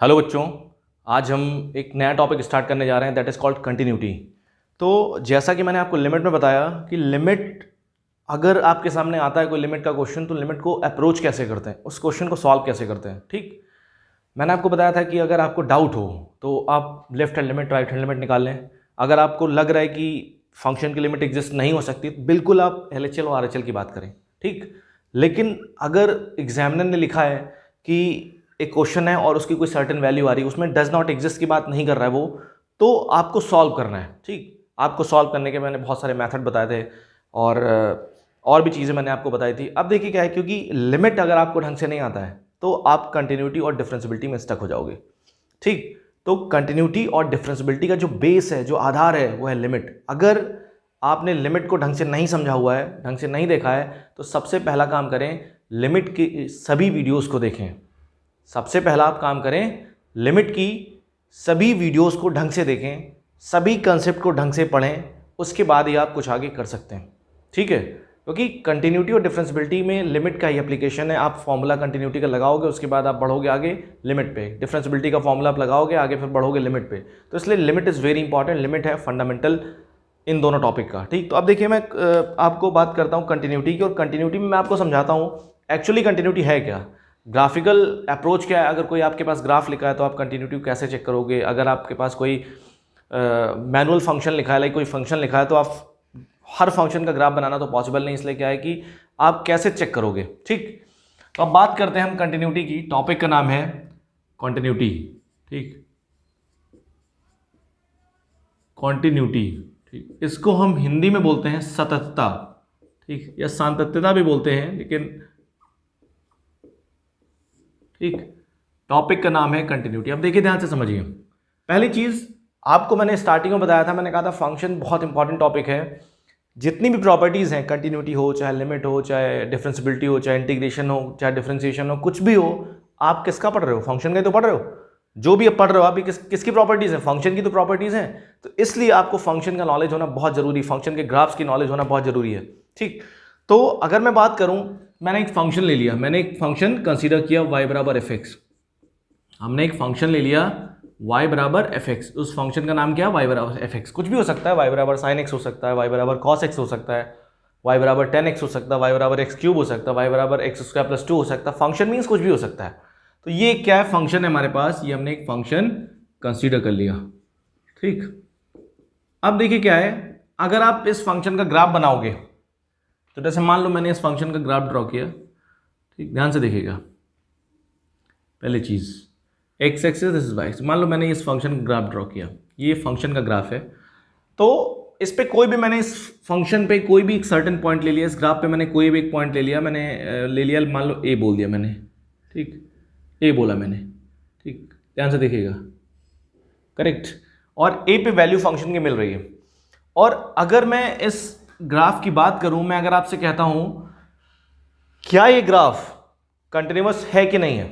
Hello बच्चों, आज हम एक नया टॉपिक स्टार्ट करने जा रहे हैं दैट इज़ कॉल्ड कंटिन्यूटी। तो जैसा कि मैंने आपको लिमिट में बताया कि लिमिट अगर आपके सामने आता है कोई लिमिट का क्वेश्चन तो लिमिट को अप्रोच कैसे करते हैं, उस क्वेश्चन को सॉल्व कैसे करते हैं। ठीक, मैंने आपको बताया था कि अगर आपको डाउट हो तो आप left hand limit right hand limit निकाल लें। अगर आपको लग रहा है कि फंक्शन की लिमिट एग्जिस्ट नहीं हो सकती तो बिल्कुल आप LHL और RHL की बात करें। ठीक, लेकिन अगर एग्जामिनर ने लिखा है कि एक क्वेश्चन है और उसकी कोई सर्टेन वैल्यू आ रही है, उसमें डज नॉट एग्जिस्ट की बात नहीं कर रहा है वो, तो आपको सॉल्व करना है। ठीक, आपको सॉल्व करने के मैंने बहुत सारे मेथड बताए थे और भी चीज़ें मैंने आपको बताई थी। अब देखिए क्या है, क्योंकि लिमिट अगर आपको ढंग से नहीं आता है तो आप कंटिन्यूटी और डिफरेंशियबिलिटी में स्टक हो जाओगे। ठीक, तो कंटिन्यूटी और डिफरेंशियबिलिटी का जो बेस है, जो आधार है, वो है लिमिट। अगर आपने लिमिट को ढंग से नहीं समझा हुआ है, ढंग से नहीं देखा है, तो सबसे पहला काम करें, लिमिट की सभी वीडियोस को देखें। सबसे पहला आप काम करें, लिमिट की सभी वीडियोस को ढंग से देखें, सभी कंसेप्ट को ढंग से पढ़ें, उसके बाद ही आप कुछ आगे कर सकते हैं। ठीक है, क्योंकि कंटिन्यूटी और डिफरेंशियबिलिटी में लिमिट का ही एप्लीकेशन है। आप फॉर्मूला कंटिन्यूटी का लगाओगे, उसके बाद आप बढ़ोगे आगे लिमिट पे, डिफरेंशियबिलिटी का फॉर्मूला आप लगाओगे आगे, फिर बढ़ोगे लिमिट पे। तो इसलिए limit is very important, limit है फंडामेंटल इन दोनों टॉपिक का। ठीक, तो अब देखिए मैं आपको बात करता हूँ कंटिन्यूटी की, और कंटिन्यूटी में मैं आपको समझाता हूँ एक्चुअली कंटिन्यूटी है क्या, ग्राफिकल अप्रोच क्या है। अगर कोई आपके पास ग्राफ लिखा है तो आप कंटिन्यूटी कैसे चेक करोगे। अगर आपके पास कोई मैनुअल फंक्शन लिखा है, लाइक कोई फंक्शन लिखा है, तो आप हर फंक्शन का ग्राफ बनाना तो पॉसिबल नहीं, इसलिए क्या है कि आप कैसे चेक करोगे। ठीक, तो अब बात करते हैं हम कंटिन्यूटी की। टॉपिक का नाम है कंटिन्यूटी। ठीक, कंटिन्यूटी, ठीक, इसको हम हिंदी में बोलते हैं सततता। ठीक, या सातत्यता भी बोलते हैं, लेकिन ठीक, टॉपिक का नाम है कंटिन्यूटी। अब देखिए ध्यान से समझिए। पहली चीज आपको मैंने स्टार्टिंग में बताया था, मैंने कहा था फंक्शन बहुत इंपॉर्टेंट टॉपिक है। जितनी भी प्रॉपर्टीज हैं, कंटिन्यूटी हो, चाहे लिमिट हो, चाहे डिफरेंशियबिलिटी हो, चाहे इंटीग्रेशन हो, चाहे डिफरेंशिएशन हो, कुछ भी हो, आप किसका पढ़ रहे हो? फंक्शन का ही तो पढ़ रहे हो। जो भी आप पढ़ रहे हो, आप किसकी प्रॉपर्टीज है? फंक्शन की तो प्रॉपर्टीज हैं। तो इसलिए आपको फंक्शन का नॉलेज होना बहुत जरूरी, फंक्शन के ग्राफ्स की नॉलेज होना बहुत जरूरी है। ठीक, तो अगर मैं बात करूं, मैंने एक फंक्शन ले लिया, मैंने एक फंक्शन कंसीडर किया y बराबर fx। हमने एक फंक्शन ले लिया y बराबर fx। उस फंक्शन का नाम क्या है? y बराबर fx। कुछ भी हो सकता है, y बराबर sin x हो सकता है, y बराबर cos x हो सकता है, y बराबर tan x हो सकता है, y बराबर x क्यूब हो सकता है, y बराबर x स्क्वायर प्लस 2 हो सकता है। फंक्शन मीन्स कुछ भी हो सकता है। तो ये क्या है? फंक्शन है हमारे पास, ये हमने एक फंक्शन कंसीडर कर लिया। ठीक, अब देखिए क्या है, अगर आप इस फंक्शन का ग्राफ बनाओगे, तो जैसे मान लो मैंने इस फंक्शन का ग्राफ ड्रॉ किया। ठीक, ध्यान से देखिएगा। पहली चीज x axis, this is y। मान लो मैंने इस फंक्शन का ग्राफ ड्रॉ किया, ये फंक्शन का ग्राफ है। तो इस पे कोई भी, मैंने इस फंक्शन पे कोई भी एक सर्टेन पॉइंट ले लिया, इस ग्राफ पे मैंने कोई भी एक पॉइंट ले लिया, मैंने ले लिया, मान लो a बोल दिया मैंने। ठीक, a बोला मैंने। ठीक, ध्यान से देखिएगा, करेक्ट। और a पे वैल्यू फंक्शन की मिल रही है। और अगर मैं इस ग्राफ की बात करूं, मैं अगर आपसे कहता हूं क्या ये ग्राफ कंटिन्यूअस है कि नहीं है,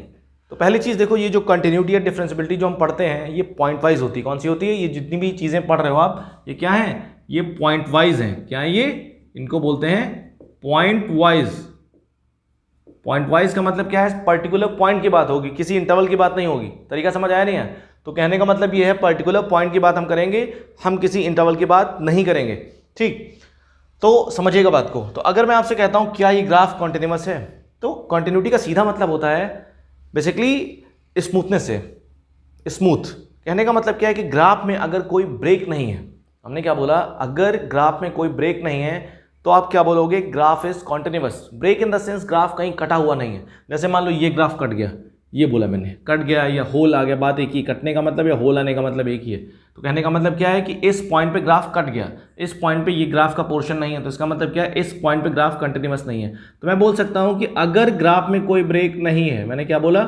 तो पहली चीज देखो, ये जो कंटिन्यूटी या डिफरेंशियबिलिटी जो हम पढ़ते हैं, ये पॉइंट वाइज होती है। कौन सी होती है? ये जितनी भी चीजें पढ़ रहे हो आप, ये क्या है? ये पॉइंट वाइज है। क्या है ये? इनको बोलते हैं पॉइंट वाइज। पॉइंट वाइज का मतलब क्या है? पर्टिकुलर पॉइंट की बात होगी, किसी इंटरवल की बात नहीं होगी। तरीका समझ आया नहीं है? तो कहने का मतलब ये है, पर्टिकुलर पॉइंट की बात हम करेंगे, हम किसी इंटरवल की बात नहीं करेंगे। ठीक, तो समझिएगा बात को। तो अगर मैं आपसे कहता हूं क्या ये ग्राफ कॉन्टिन्यूअस है, तो कॉन्टिन्यूटी का सीधा मतलब होता है बेसिकली स्मूथनेस से। स्मूथ कहने का मतलब क्या है कि ग्राफ में अगर कोई ब्रेक नहीं है, हमने क्या बोला? अगर ग्राफ में कोई ब्रेक नहीं है तो आप क्या बोलोगे? Graph is continuous. Break in the sense graph कहीं कटा हुआ नहीं है। जैसे मान लो ये ग्राफ कट गया, ये बोला मैंने, कट गया या होल आ गया, बात एक ही। कटने का मतलब या होल आने का मतलब एक ही है। तो कहने का मतलब क्या है कि इस पॉइंट पे ग्राफ कट गया, इस पॉइंट पे ये ग्राफ का पोर्शन नहीं है, तो इसका मतलब क्या है? इस पॉइंट पे ग्राफ कंटिन्यूअस नहीं है। तो मैं बोल सकता हूं कि अगर ग्राफ में कोई ब्रेक नहीं है, मैंने क्या बोला?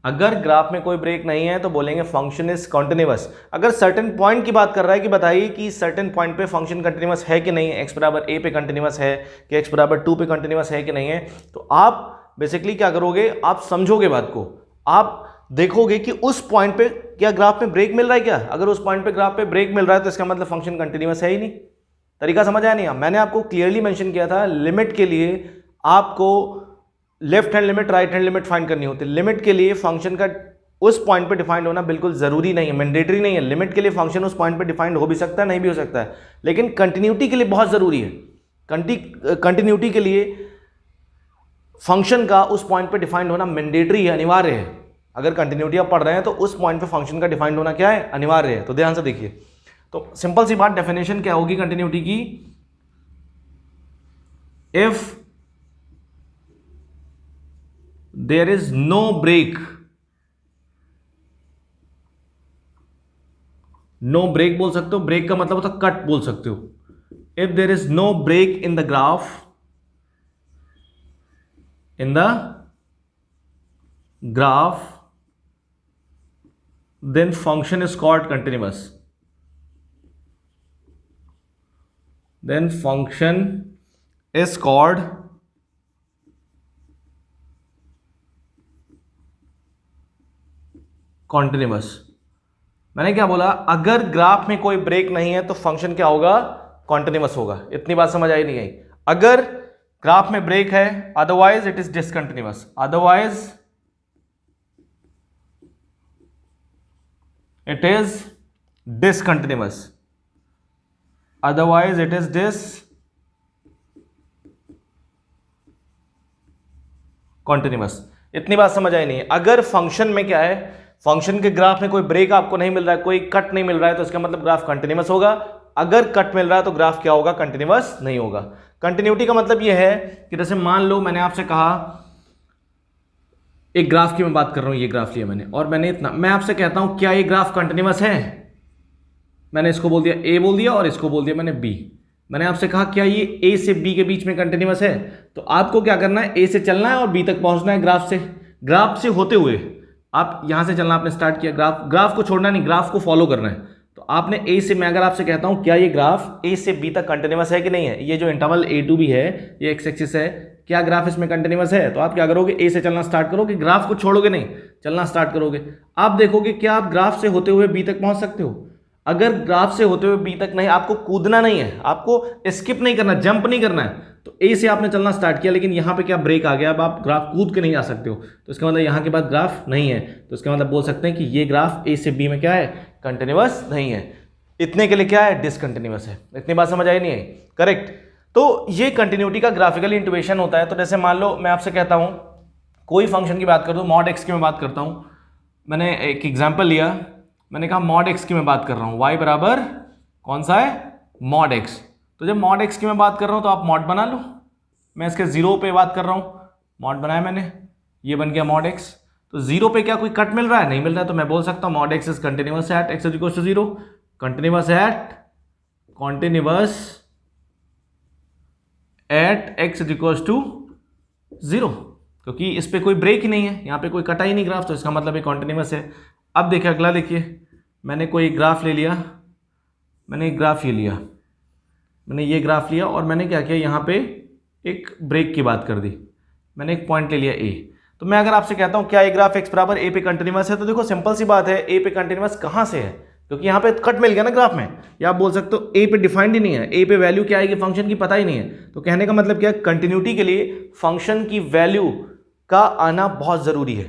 अगर ग्राफ में कोई ब्रेक नहीं है तो बोलेंगे फंक्शन इज कंटिन्यूअस। अगर सर्टेन पॉइंट की बात कर रहा है कि बताइए कि सर्टेन पॉइंट पे फंक्शन कंटिन्यूअस है कि नहीं है, x बराबर a पे कंटिन्यूअस है कि x बराबर 2 पे कंटिन्यूअस है कि नहीं है, तो आप बेसिकली क्या करोगे? आप समझोगे बात को, आप देखोगे कि उस पॉइंट पे क्या ग्राफ में ब्रेक मिल रहा है क्या? अगर उस पॉइंट पे ग्राफ पे ब्रेक मिल रहा है तो इसका मतलब फंक्शन कंटिन्यूअस है ही नहीं। तरीका समझ आया नहीं? मैंने आपको क्लियरली मेंशन किया था, लिमिट के लिए आपको left hand limit right hand limit find करनी होती है। लिमिट के लिए फंक्शन का उस पॉइंट पे डिफाइंड होना बिल्कुल जरूरी नहीं है, मैंडेटरी नहीं है। लिमिट के लिए फंक्शन उस पॉइंट पे डिफाइंड हो भी सकता है, नहीं भी हो सकता है, लेकिन कंटिन्यूटी के लिए बहुत जरूरी है। कंटिन्यूटी के लिए फंक्शन का उस पॉइंट पे डिफाइंड होना मैंडेटरी है, अनिवार्य है। अगर कंटिन्यूटी आप पढ़ रहे हैं तो उस पॉइंट पे फंक्शन का डिफाइंड होना क्या है, अनिवार्य है। तो ध्यान से देखिए, तो सिंपल सी बात, डेफिनेशन क्या होगी कंटिन्यूटी की, if there is no break, no break बोल सकते हो, ब्रेक का मतलब होता है कट बोल सकते हो। If there is no break in the graph, then function is called continuous. Then function is called continuous. मैंने क्या बोला, अगर ग्राफ में कोई ब्रेक नहीं है तो फंक्शन क्या होगा, कॉन्टिन्यूअस होगा। इतनी बात समझ आई नहीं आई? अगर ग्राफ में ब्रेक है, otherwise it is discontinuous, otherwise it is discontinuous, otherwise it is discontinuous। इतनी बात समझ आई नहीं है? अगर फंक्शन में क्या है, फंक्शन के ग्राफ में कोई ब्रेक आपको नहीं मिल रहा है, कोई कट नहीं मिल रहा है, तो इसका मतलब ग्राफ कंटिन्यूअस होगा। अगर कट मिल रहा है तो ग्राफ क्या होगा, कंटिन्यूअस नहीं होगा। कंटिन्यूटी का मतलब यह है कि जैसे मान लो मैंने आपसे कहा, एक ग्राफ की मैं बात कर रहा हूं, ये ग्राफ लिया मैंने, और मैंने इतना, मैं आपसे कहता हूं क्या ये ग्राफ कंटिन्यूअस है, मैंने इसको बोल दिया ए बोल दिया और इसको बोल दिया मैंने बी। मैंने आपसे कहा क्या ये ए से बी के बीच में कंटिन्यूअस है, तो आपको क्या करना है, ए से चलना है और बी तक पहुंचना है ग्राफ से। ग्राफ से होते हुए आप यहां से चलना आपने स्टार्ट किया, ग्राफ को छोड़ना नहीं, ग्राफ को फॉलो करना है। तो आपने ए से, मैं अगर आपसे कहता हूं क्या ये ग्राफ ए से बी तक कंटिन्यूअस है कि नहीं है, ये जो इंटरवल ए टू बी है, ये एक्स एक्सिस है, क्या ग्राफ इसमें कंटिन्यूअस है, तो आप क्या करोगे, ए से चलना स्टार्ट करोगे, ग्राफ को छोड़ोगे नहीं, चलना स्टार्ट करोगे। आप देखोगे क्या आप ग्राफ से होते हुए बी तक पहुंच सकते हो। अगर ग्राफ से होते हुए बी तक नहीं, आपको कूदना नहीं है, आपको स्किप नहीं करना, जंप नहीं करना है, तो ए से आपने चलना स्टार्ट किया, लेकिन यहां पे क्या ब्रेक आ गया, अब आप ग्राफ कूद के नहीं आ सकते हो, तो इसका मतलब यहां के बाद ग्राफ नहीं है, तो इसका मतलब बोल सकते हैं कि ये ग्राफ ए से बी में क्या है, कंटिन्यूअस नहीं है। इतने के लिए क्या है, डिसकंटिन्यूअस है। इतनी बात समझ आई नहीं आई? करेक्ट। तो ये कंटिन्यूटी का ग्राफिकल इंट्यूएशन होता है। तो जैसे मान लो मैं आपसे कहता हूं, कोई फंक्शन की बात कर दूं, मॉड एक्स की मैं बात करता हूं, मैंने एक एग्जांपल लिया, मैंने कहा मॉड एक्स की मैं बात कर रहा हूं, y बराबर कौन सा है, मॉड एक्स। तो जब मॉड एक्स की मैं बात कर रहा हूं तो आप मॉड बना लो, मैं इसके जीरो पे बात कर रहा हूं, मॉड बनाया मैंने, ये बन गया मॉड एक्स। तो जीरो पे क्या कोई कट मिल रहा है, नहीं मिल रहा है, तो मैं बोल सकता हूं mod x is continuous at x is equal to 0, continuous at x is equal to 0, क्योंकि इस पे कोई ब्रेक ही नहीं है, यहाँ पे कोई कटा ही नहीं ग्राफ, तो इसका मतलब ये कॉन्टिन्यूअस है। अब देखिए अगला, देखिए मैंने कोई ग्राफ ले लिया, मैंने एक ग्राफ ये लिया, मैंने ये ग्राफ लिया और मैंने क्या किया, यहाँ पे एक ब्रेक की बात कर दी, मैंने एक पॉइंट ले लिया ए। तो मैं अगर आपसे कहता हूँ क्या ये ग्राफ एक्स बराबर ए पे कंटिन्यूअस है, तो देखो सिंपल सी बात है, ए पे कंटिन्यूअस कहाँ से है, क्योंकि यहाँ पे कट मिल गया ना ग्राफ में, या आप बोल सकते हो ए पे डिफाइंड ही नहीं है, ए पे वैल्यू क्या आएगी फंक्शन की पता ही नहीं है। तो कहने का मतलब क्या है, कंटिन्यूटी के लिए फंक्शन की वैल्यू का आना बहुत जरूरी है।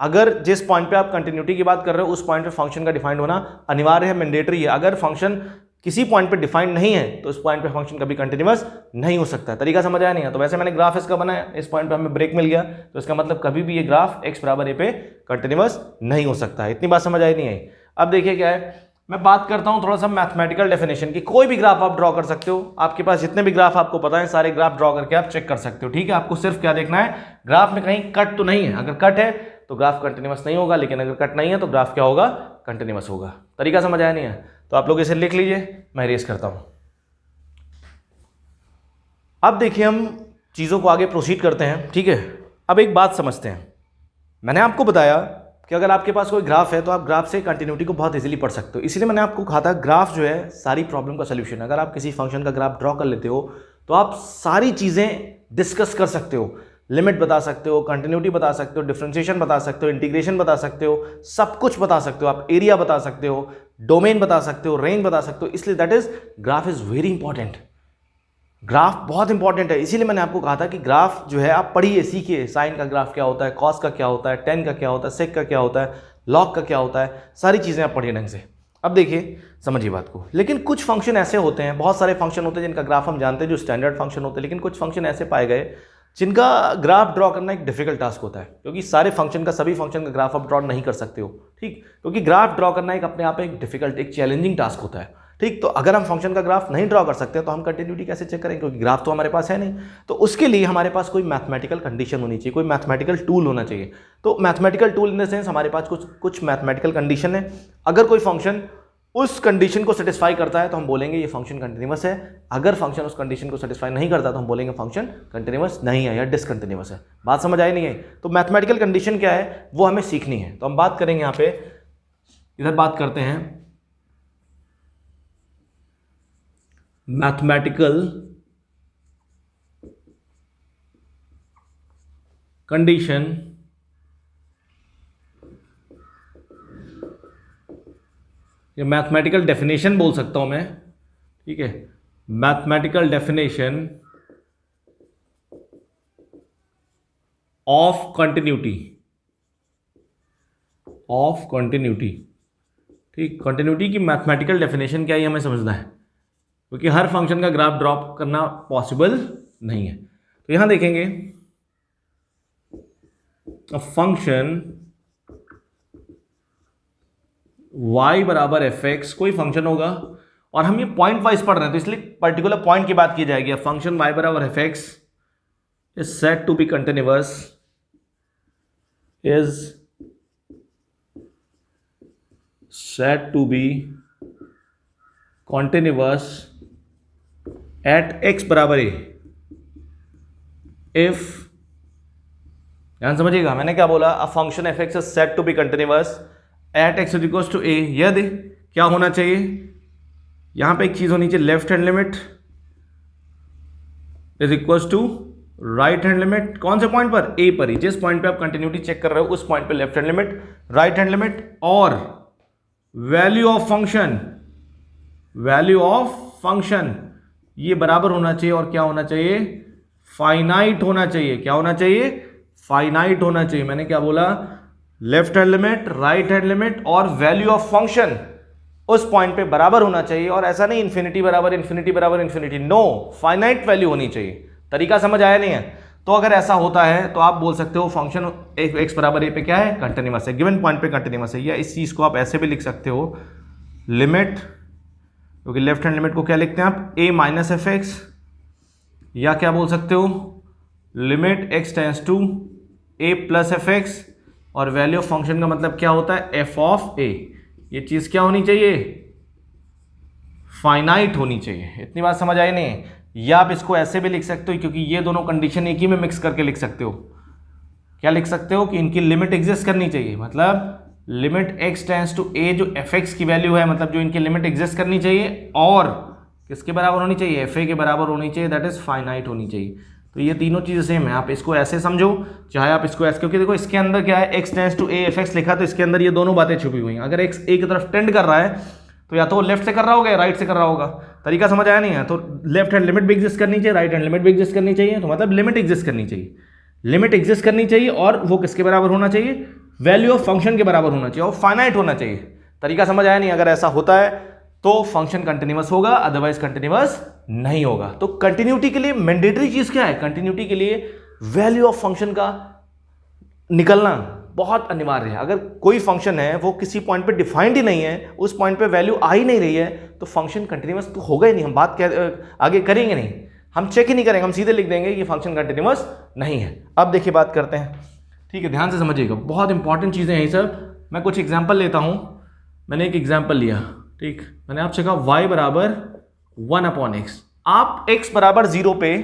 अगर जिस पॉइंट पे आप कंटिन्यूटी की बात कर रहे हो उस पॉइंट पे फंक्शन का डिफाइंड होना अनिवार्य है, मैंडेटरी है। अगर फंक्शन किसी पॉइंट पे डिफाइंड नहीं है तो उस पॉइंट पे फंक्शन कभी कंटिन्यूअस नहीं हो सकता। तरीका समझ आया नहीं है? तो वैसे मैंने ग्राफ इसका बनाया, इस पॉइंट पे हमें ब्रेक मिल गया, तो इसका मतलब कभी भी ये ग्राफ एक्स बराबर ए पे कंटिन्यूअस नहीं हो सकता है। इतनी बात समझ आई नहीं आई? अब देखिए क्या है, मैं बात करता हूं थोड़ा सा मैथमेटिकल डेफिनेशन की। कोई भी ग्राफ आप ड्रॉ कर सकते हो, आपके पास जितने भी ग्राफ आपको पता है सारे ग्राफ ड्रॉ करके आप चेक कर सकते हो, ठीक है। आपको सिर्फ क्या देखना है, ग्राफ में कहीं कट तो नहीं है। अगर कट है तो ग्राफ कंटिन्यूअस नहीं होगा, लेकिन अगर कट नहीं है तो ग्राफ क्या होगा, कंटिन्यूअस होगा। तरीका समझ आया नहीं है? तो आप लोग इसे लिख लीजिए, मैं इरेज करता हूं। अब देखिए हम चीजों को आगे प्रोसीड करते हैं, ठीक है। अब एक बात समझते हैं, मैंने आपको बताया कि अगर आपके पास कोई ग्राफ है तो आप ग्राफ से कंटिन्यूटी को बहुत इजीली पढ़ सकते हो। इसीलिए मैंने आपको कहा था ग्राफ जो है सारी प्रॉब्लम का सोल्यूशन है। अगर आप किसी फंक्शन का ग्राफ ड्रॉ कर लेते हो तो आप सारी चीज़ें डिस्कस कर सकते हो, लिमिट बता सकते हो, कंटिन्यूटी बता सकते हो, डिफरेंशिएशन बता सकते हो, इंटीग्रेशन बता सकते हो, सब कुछ बता सकते हो। आप एरिया बता सकते हो, डोमेन बता सकते हो, रेंज बता सकते हो। इसलिए that is graph is very important. Graph बहुत इंपॉर्टेंट है। इसीलिए मैंने आपको कहा था कि ग्राफ जो है आप पढ़िए, सीखिए। साइन का ग्राफ क्या होता है, कॉस का क्या होता है, टेन का क्या होता है, सेक का क्या होता है, लॉग का क्या होता है, सारी चीज़ें आप पढ़िए ढंग से। अब देखिए समझिए बात को। लेकिन कुछ फंक्शन ऐसे होते हैं, बहुत सारे फंक्शन होते हैं जिनका ग्राफ हम जानते हैं जो स्टैंडर्ड फंक्शन होते हैं, लेकिन कुछ फंक्शन ऐसे पाए गए जिनका ग्राफ ड्रॉ करना एक डिफिकल्ट टास्क होता है, क्योंकि सारे फंक्शन का, सभी फंक्शन का ग्राफ आप ड्रॉ नहीं कर सकते हो, ठीक, क्योंकि ग्राफ ड्रॉ करना एक अपने आप एक डिफिकल्ट, एक चैलेंजिंग टास्क होता है, ठीक। तो अगर हम फंक्शन का ग्राफ नहीं ड्रॉ कर सकते तो हम कंटिन्यूटी कैसे चेक करेंगे, क्योंकि ग्राफ तो हमारे पास है नहीं। तो उसके लिए हमारे पास कोई मैथमेटिकल कंडीशन होनी चाहिए, कोई मैथमेटिकल टूल होना चाहिए। तो mathematical tool in the sense हमारे पास कुछ मैथमेटिकल कंडीशन है, अगर कोई फंक्शन उस कंडीशन को सेटिस्फाई करता है तो हम बोलेंगे ये फंक्शन कंटिन्यूअस है, अगर फंक्शन उस कंडीशन को सेटिस्फाई नहीं करता तो हम बोलेंगे फंक्शन कंटिन्यूअस नहीं है या डिसकंटिन्यूअस है। बात समझ आई नहीं है? तो मैथमेटिकल कंडीशन क्या है वो हमें सीखनी है। तो हम बात करेंगे यहाँ पे, इधर बात करते हैं मैथमेटिकल कंडीशन या मैथमेटिकल डेफिनेशन बोल सकता हूं मैं, ठीक है, mathematical definition of continuity, of continuity, ठीक। कंटिन्यूटी की मैथमेटिकल डेफिनेशन क्या है हमें समझना है, क्योंकि हर फंक्शन का ग्राफ ड्रॉप करना पॉसिबल नहीं है। तो यहां देखेंगे फंक्शन y बराबर एफ एक्स, कोई फंक्शन होगा और हम ये पॉइंट वाइज पढ़ रहे हैं तो इसलिए पर्टिकुलर पॉइंट की बात की जाएगी। फंक्शन y बराबर F x is said to be continuous, is said to be continuous at x बराबर a इफ, ध्यान समझिएगा मैंने क्या बोला, a function F x is said to be continuous at X equals to A, यदि क्या होना चाहिए, यहां पे एक चीज होनी चाहिए, left hand limit is equals to right hand limit. कौन से पॉइंट पर? ए पर ही, जिस पॉइंट पे आप कंटिन्यूटी चेक कर रहे हो उस पॉइंट पे left hand limit, right hand limit, और value of function, value of function ये बराबर होना चाहिए और क्या होना चाहिए, फाइनाइट होना चाहिए। क्या होना चाहिए? फाइनाइट होना चाहिए। मैंने क्या बोला, left hand limit, right hand limit और वैल्यू ऑफ फंक्शन उस पॉइंट पे बराबर होना चाहिए, और ऐसा नहीं इन्फिनिटी बराबर इन्फिनिटी बराबर इन्फिनिटी, नो, फाइनाइट वैल्यू होनी चाहिए। तरीका समझ आया नहीं है? तो अगर ऐसा होता है तो आप बोल सकते हो फंक्शन एक्स बराबर ए पे क्या है, कंटिन्यूअस है, गिवन पॉइंट पे कंटिन्यूअस है। या इस चीज को आप ऐसे भी लिख सकते हो, लिमिट, क्योंकि लेफ्ट हैंड लिमिट को क्या लिखते हैं आप, ए माइनस एफ एक्स, या क्या बोल सकते हो, limit x tends to a plus F x, और वैल्यू ऑफ फंक्शन का मतलब क्या होता है, एफ ऑफ ए। ये चीज क्या होनी चाहिए, फाइनाइट होनी चाहिए। इतनी बात समझ आई नहीं? या आप इसको ऐसे भी लिख सकते हो, क्योंकि ये दोनों कंडीशन एक ही में मिक्स करके लिख सकते हो। क्या लिख सकते हो कि इनकी लिमिट एग्जिस्ट करनी चाहिए, मतलब लिमिट एक्स टेंस टू ए, जो एफ एक्स की वैल्यू है, मतलब जो इनकी लिमिट एग्जिस्ट करनी चाहिए और किसके बराबर होनी चाहिए, एफ ए के बराबर होनी चाहिए, दैट इज फाइनाइट होनी चाहिए। तो ये तीनों चीजें सेम है। आप इसको ऐसे समझो, चाहे आप इसको ऐसे, क्योंकि देखो इसके अंदर क्या है, x tends to a f x लिखा, तो इसके अंदर ये दोनों बातें छुपी हुई हैं। अगर एक्स ए की तरफ टेंड कर रहा है तो या तो वो लेफ्ट से कर रहा होगा या राइट से कर रहा होगा। तरीका समझ आया नहीं है? तो लेफ्ट हैंड लिमिट भी एग्जिस्ट करनी चाहिए, राइट हैंड लिमिट भी एग्जिस्ट करनी चाहिए, तो मतलब लिमिट एग्जिस्ट करनी चाहिए, लिमिट एग्जिस्ट करनी चाहिए, और वो किसके बराबर होना चाहिए, वैल्यू ऑफ फंक्शन के बराबर होना चाहिए, और फाइनाइट होना चाहिए। तरीका समझ आया नहीं? अगर ऐसा होता है तो फंक्शन कंटिन्यूअस होगा, अदरवाइज कंटिन्यूअस नहीं होगा। तो कंटिन्यूटी के लिए मैंडेटरी चीज क्या है, कंटिन्यूटी के लिए वैल्यू ऑफ फंक्शन का निकलना बहुत अनिवार्य है। अगर कोई फंक्शन है वो किसी पॉइंट पे डिफाइंड ही नहीं है, उस पॉइंट पे वैल्यू आ ही नहीं रही है, तो फंक्शन कंटिन्यूअस तो होगा ही नहीं। हम बात आगे करेंगे नहीं, हम चेक ही नहीं करेंगे, हम सीधे लिख देंगे ये फंक्शन कंटिन्यूअस नहीं है। अब देखिए बात करते हैं, ठीक है, ध्यान से समझिएगा, बहुत इंपॉर्टेंट चीजें हैं ये सब। मैं कुछ एग्जाम्पल लेता हूं। मैंने एक एग्जाम्पल लिया, ठीक, मैंने आपसे कहा y बराबर 1/x, आप x बराबर 0 पे,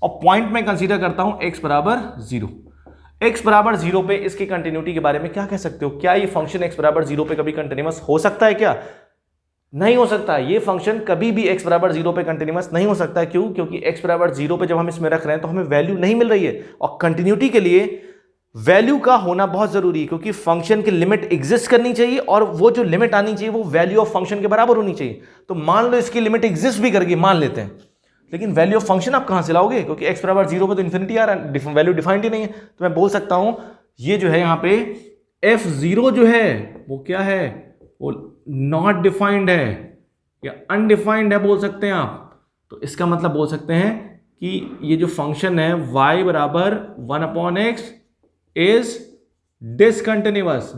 और पॉइंट में कंसीडर करता हूं x बराबर 0, x बराबर 0 पे इसकी कंटिन्यूटी के बारे में क्या कह सकते हो? क्या ये फंक्शन x बराबर 0 पे कभी कंटिन्यूअस हो सकता है? क्या नहीं हो सकता। ये फंक्शन कभी भी x बराबर 0 पे कंटिन्यूअस नहीं हो सकता। क्यों? क्योंकि x बराबर 0 पे जब हम इसमें रख रहे हैं तो हमें वैल्यू नहीं मिल रही है, और कंटिन्यूटी के लिए वैल्यू का होना बहुत जरूरी है, क्योंकि फंक्शन की लिमिट एग्जिस्ट करनी चाहिए, और वो जो लिमिट आनी चाहिए वो वैल्यू ऑफ फंक्शन के बराबर होनी चाहिए। तो मान लो इसकी लिमिट एग्जिस्ट भी करके मान लेते हैं, लेकिन वैल्यू ऑफ फंक्शन आप कहां से लाओगे, क्योंकि x बराबर 0 पे तो इन्फिनिटी आ रहा है, वैल्यू डिफाइंड ही नहीं है। तो मैं बोल सकता हूं ये जो है यहाँ पे f0 जो है वो क्या है, वो नॉट डिफाइंड है या अनडिफाइंड है बोल सकते हैं आप। तो इसका मतलब बोल सकते हैं कि ये जो फंक्शन है y बराबर 1/x इज डिसकंटिन्यूअस।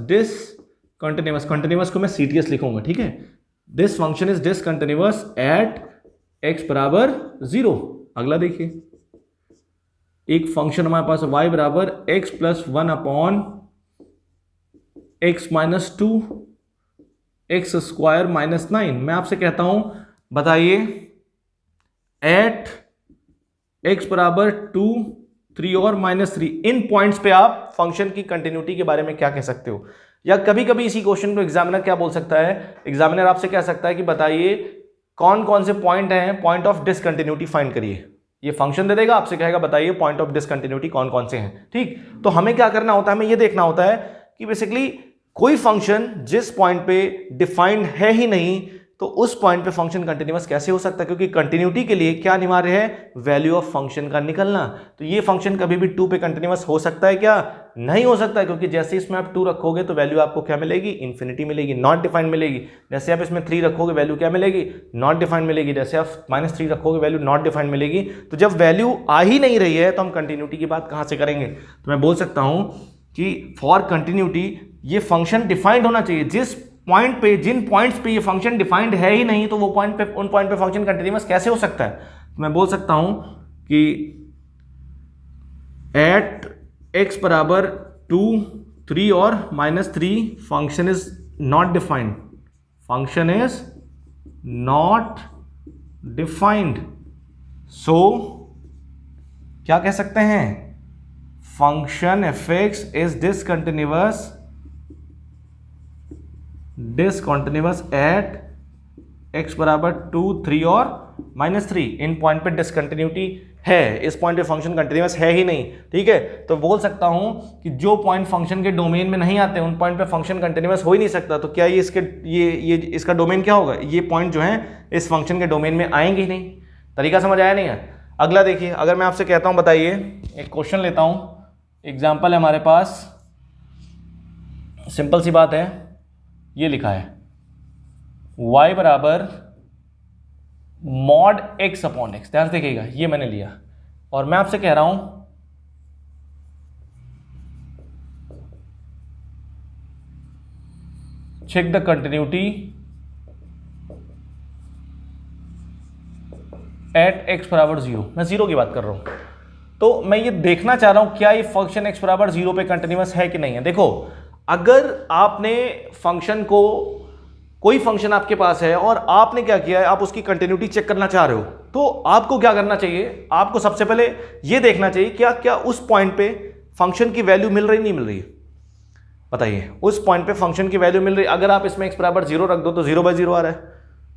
कंटिन्यूअस को मैं CTS लिखूंगा, ठीक है। This function is discontinuous at x बराबर 0। अगला देखिए, एक फंक्शन हमारे पास y बराबर x plus 1/x minus 2 x square minus 9। मैं आपसे कहता हूं बताइए एट x बराबर 2, 3 और -3 इन पॉइंट्स पे आप फंक्शन की कंटिन्यूटी के बारे में क्या कह सकते हो। या कभी कभी इसी क्वेश्चन को एग्जामिनर क्या बोल सकता है, एग्जामिनर आपसे कह सकता है कि बताइए कौन कौन से पॉइंट हैं, पॉइंट ऑफ डिसकंटिन्यूटी फाइंड करिए। ये फंक्शन दे देगा, आपसे कहेगा बताइए पॉइंट ऑफ डिसकंटिन्यूटी कौन कौन से हैं, ठीक। तो हमें क्या करना होता है, हमें ये देखना होता है कि बेसिकली कोई फंक्शन जिस पॉइंट पे डिफाइंड है ही नहीं, तो उस पॉइंट पे फंक्शन कंटिन्यूअस कैसे हो सकता है, क्योंकि कंटिन्यूटी के लिए क्या अनिवार्य है, वैल्यू ऑफ फंक्शन का निकलना। तो ये फंक्शन कभी भी 2 पे कंटिन्यूअस हो सकता है क्या, नहीं हो सकता है, क्योंकि जैसे इसमें आप 2 रखोगे तो वैल्यू आपको क्या मिलेगी, इन्फिनिटी मिलेगी, नॉट डिफाइंड मिलेगी। जैसे आप इसमें 3 रखोगे वैल्यू क्या मिलेगी, नॉट डिफाइंड मिलेगी। जैसे आप -3 रखोगे वैल्यू नॉट डिफाइंड मिलेगी। तो जब वैल्यू आ ही नहीं रही है तो हम कंटिन्यूटी की बात कहां से करेंगे। तो मैं बोल सकता हूं कि फॉर कंटिन्यूटी ये फंक्शन डिफाइंड होना चाहिए। जिस पॉइंट पे, जिन पॉइंट्स पे ये फंक्शन डिफाइंड है ही नहीं, तो वो पॉइंट पे, उन पॉइंट पे फंक्शन कंटिन्यूअस कैसे हो सकता है। तो मैं बोल सकता हूं कि एट x बराबर 2, 3 और -3 function is not defined, function is not defined. So क्या कह सकते हैं, function fx is discontinuous at x बराबर 2, 3 और -3 इन पॉइंट पे डिसकंटिन्यूटी है, इस पॉइंट पे फंक्शन कंटिन्यूअस है ही नहीं, ठीक है। तो बोल सकता हूं कि जो पॉइंट फंक्शन के डोमेन में नहीं आते उन पॉइंट पे फंक्शन कंटिन्यूअस हो ही नहीं सकता। तो क्या ये इसका डोमेन क्या होगा, ये पॉइंट जो है इस फंक्शन के डोमेन में आएंगे ही नहीं। तरीका समझ आया नहीं है। अगला देखिए, अगर मैं आपसे कहता हूं बताइए, एक क्वेश्चन लेता हूं, एग्जाम्पल है हमारे पास, सिंपल सी बात है, ये लिखा है y बराबर मॉड x/x। ध्यान से देखिएगा, ये मैंने लिया और मैं आपसे कह रहा हूं check the continuity at x बराबर 0। मैं 0 की बात कर रहा हूं, तो मैं ये देखना चाह रहा हूं क्या ये फंक्शन x बराबर 0 पे कंटिन्यूअस है कि नहीं है। देखो, अगर आपने फंक्शन को, कोई फंक्शन आपके पास है और आपने क्या किया है, आप उसकी कंटिन्यूटी चेक करना चाह रहे हो, तो आपको क्या करना चाहिए, आपको सबसे पहले यह देखना चाहिए क्या क्या उस पॉइंट पे फंक्शन की वैल्यू मिल रही नहीं मिल रही है। बताइए, उस पॉइंट पे फंक्शन की वैल्यू मिल रही। अगर आप इसमें x बराबर 0 रख दो तो 0/0 आ रहा है,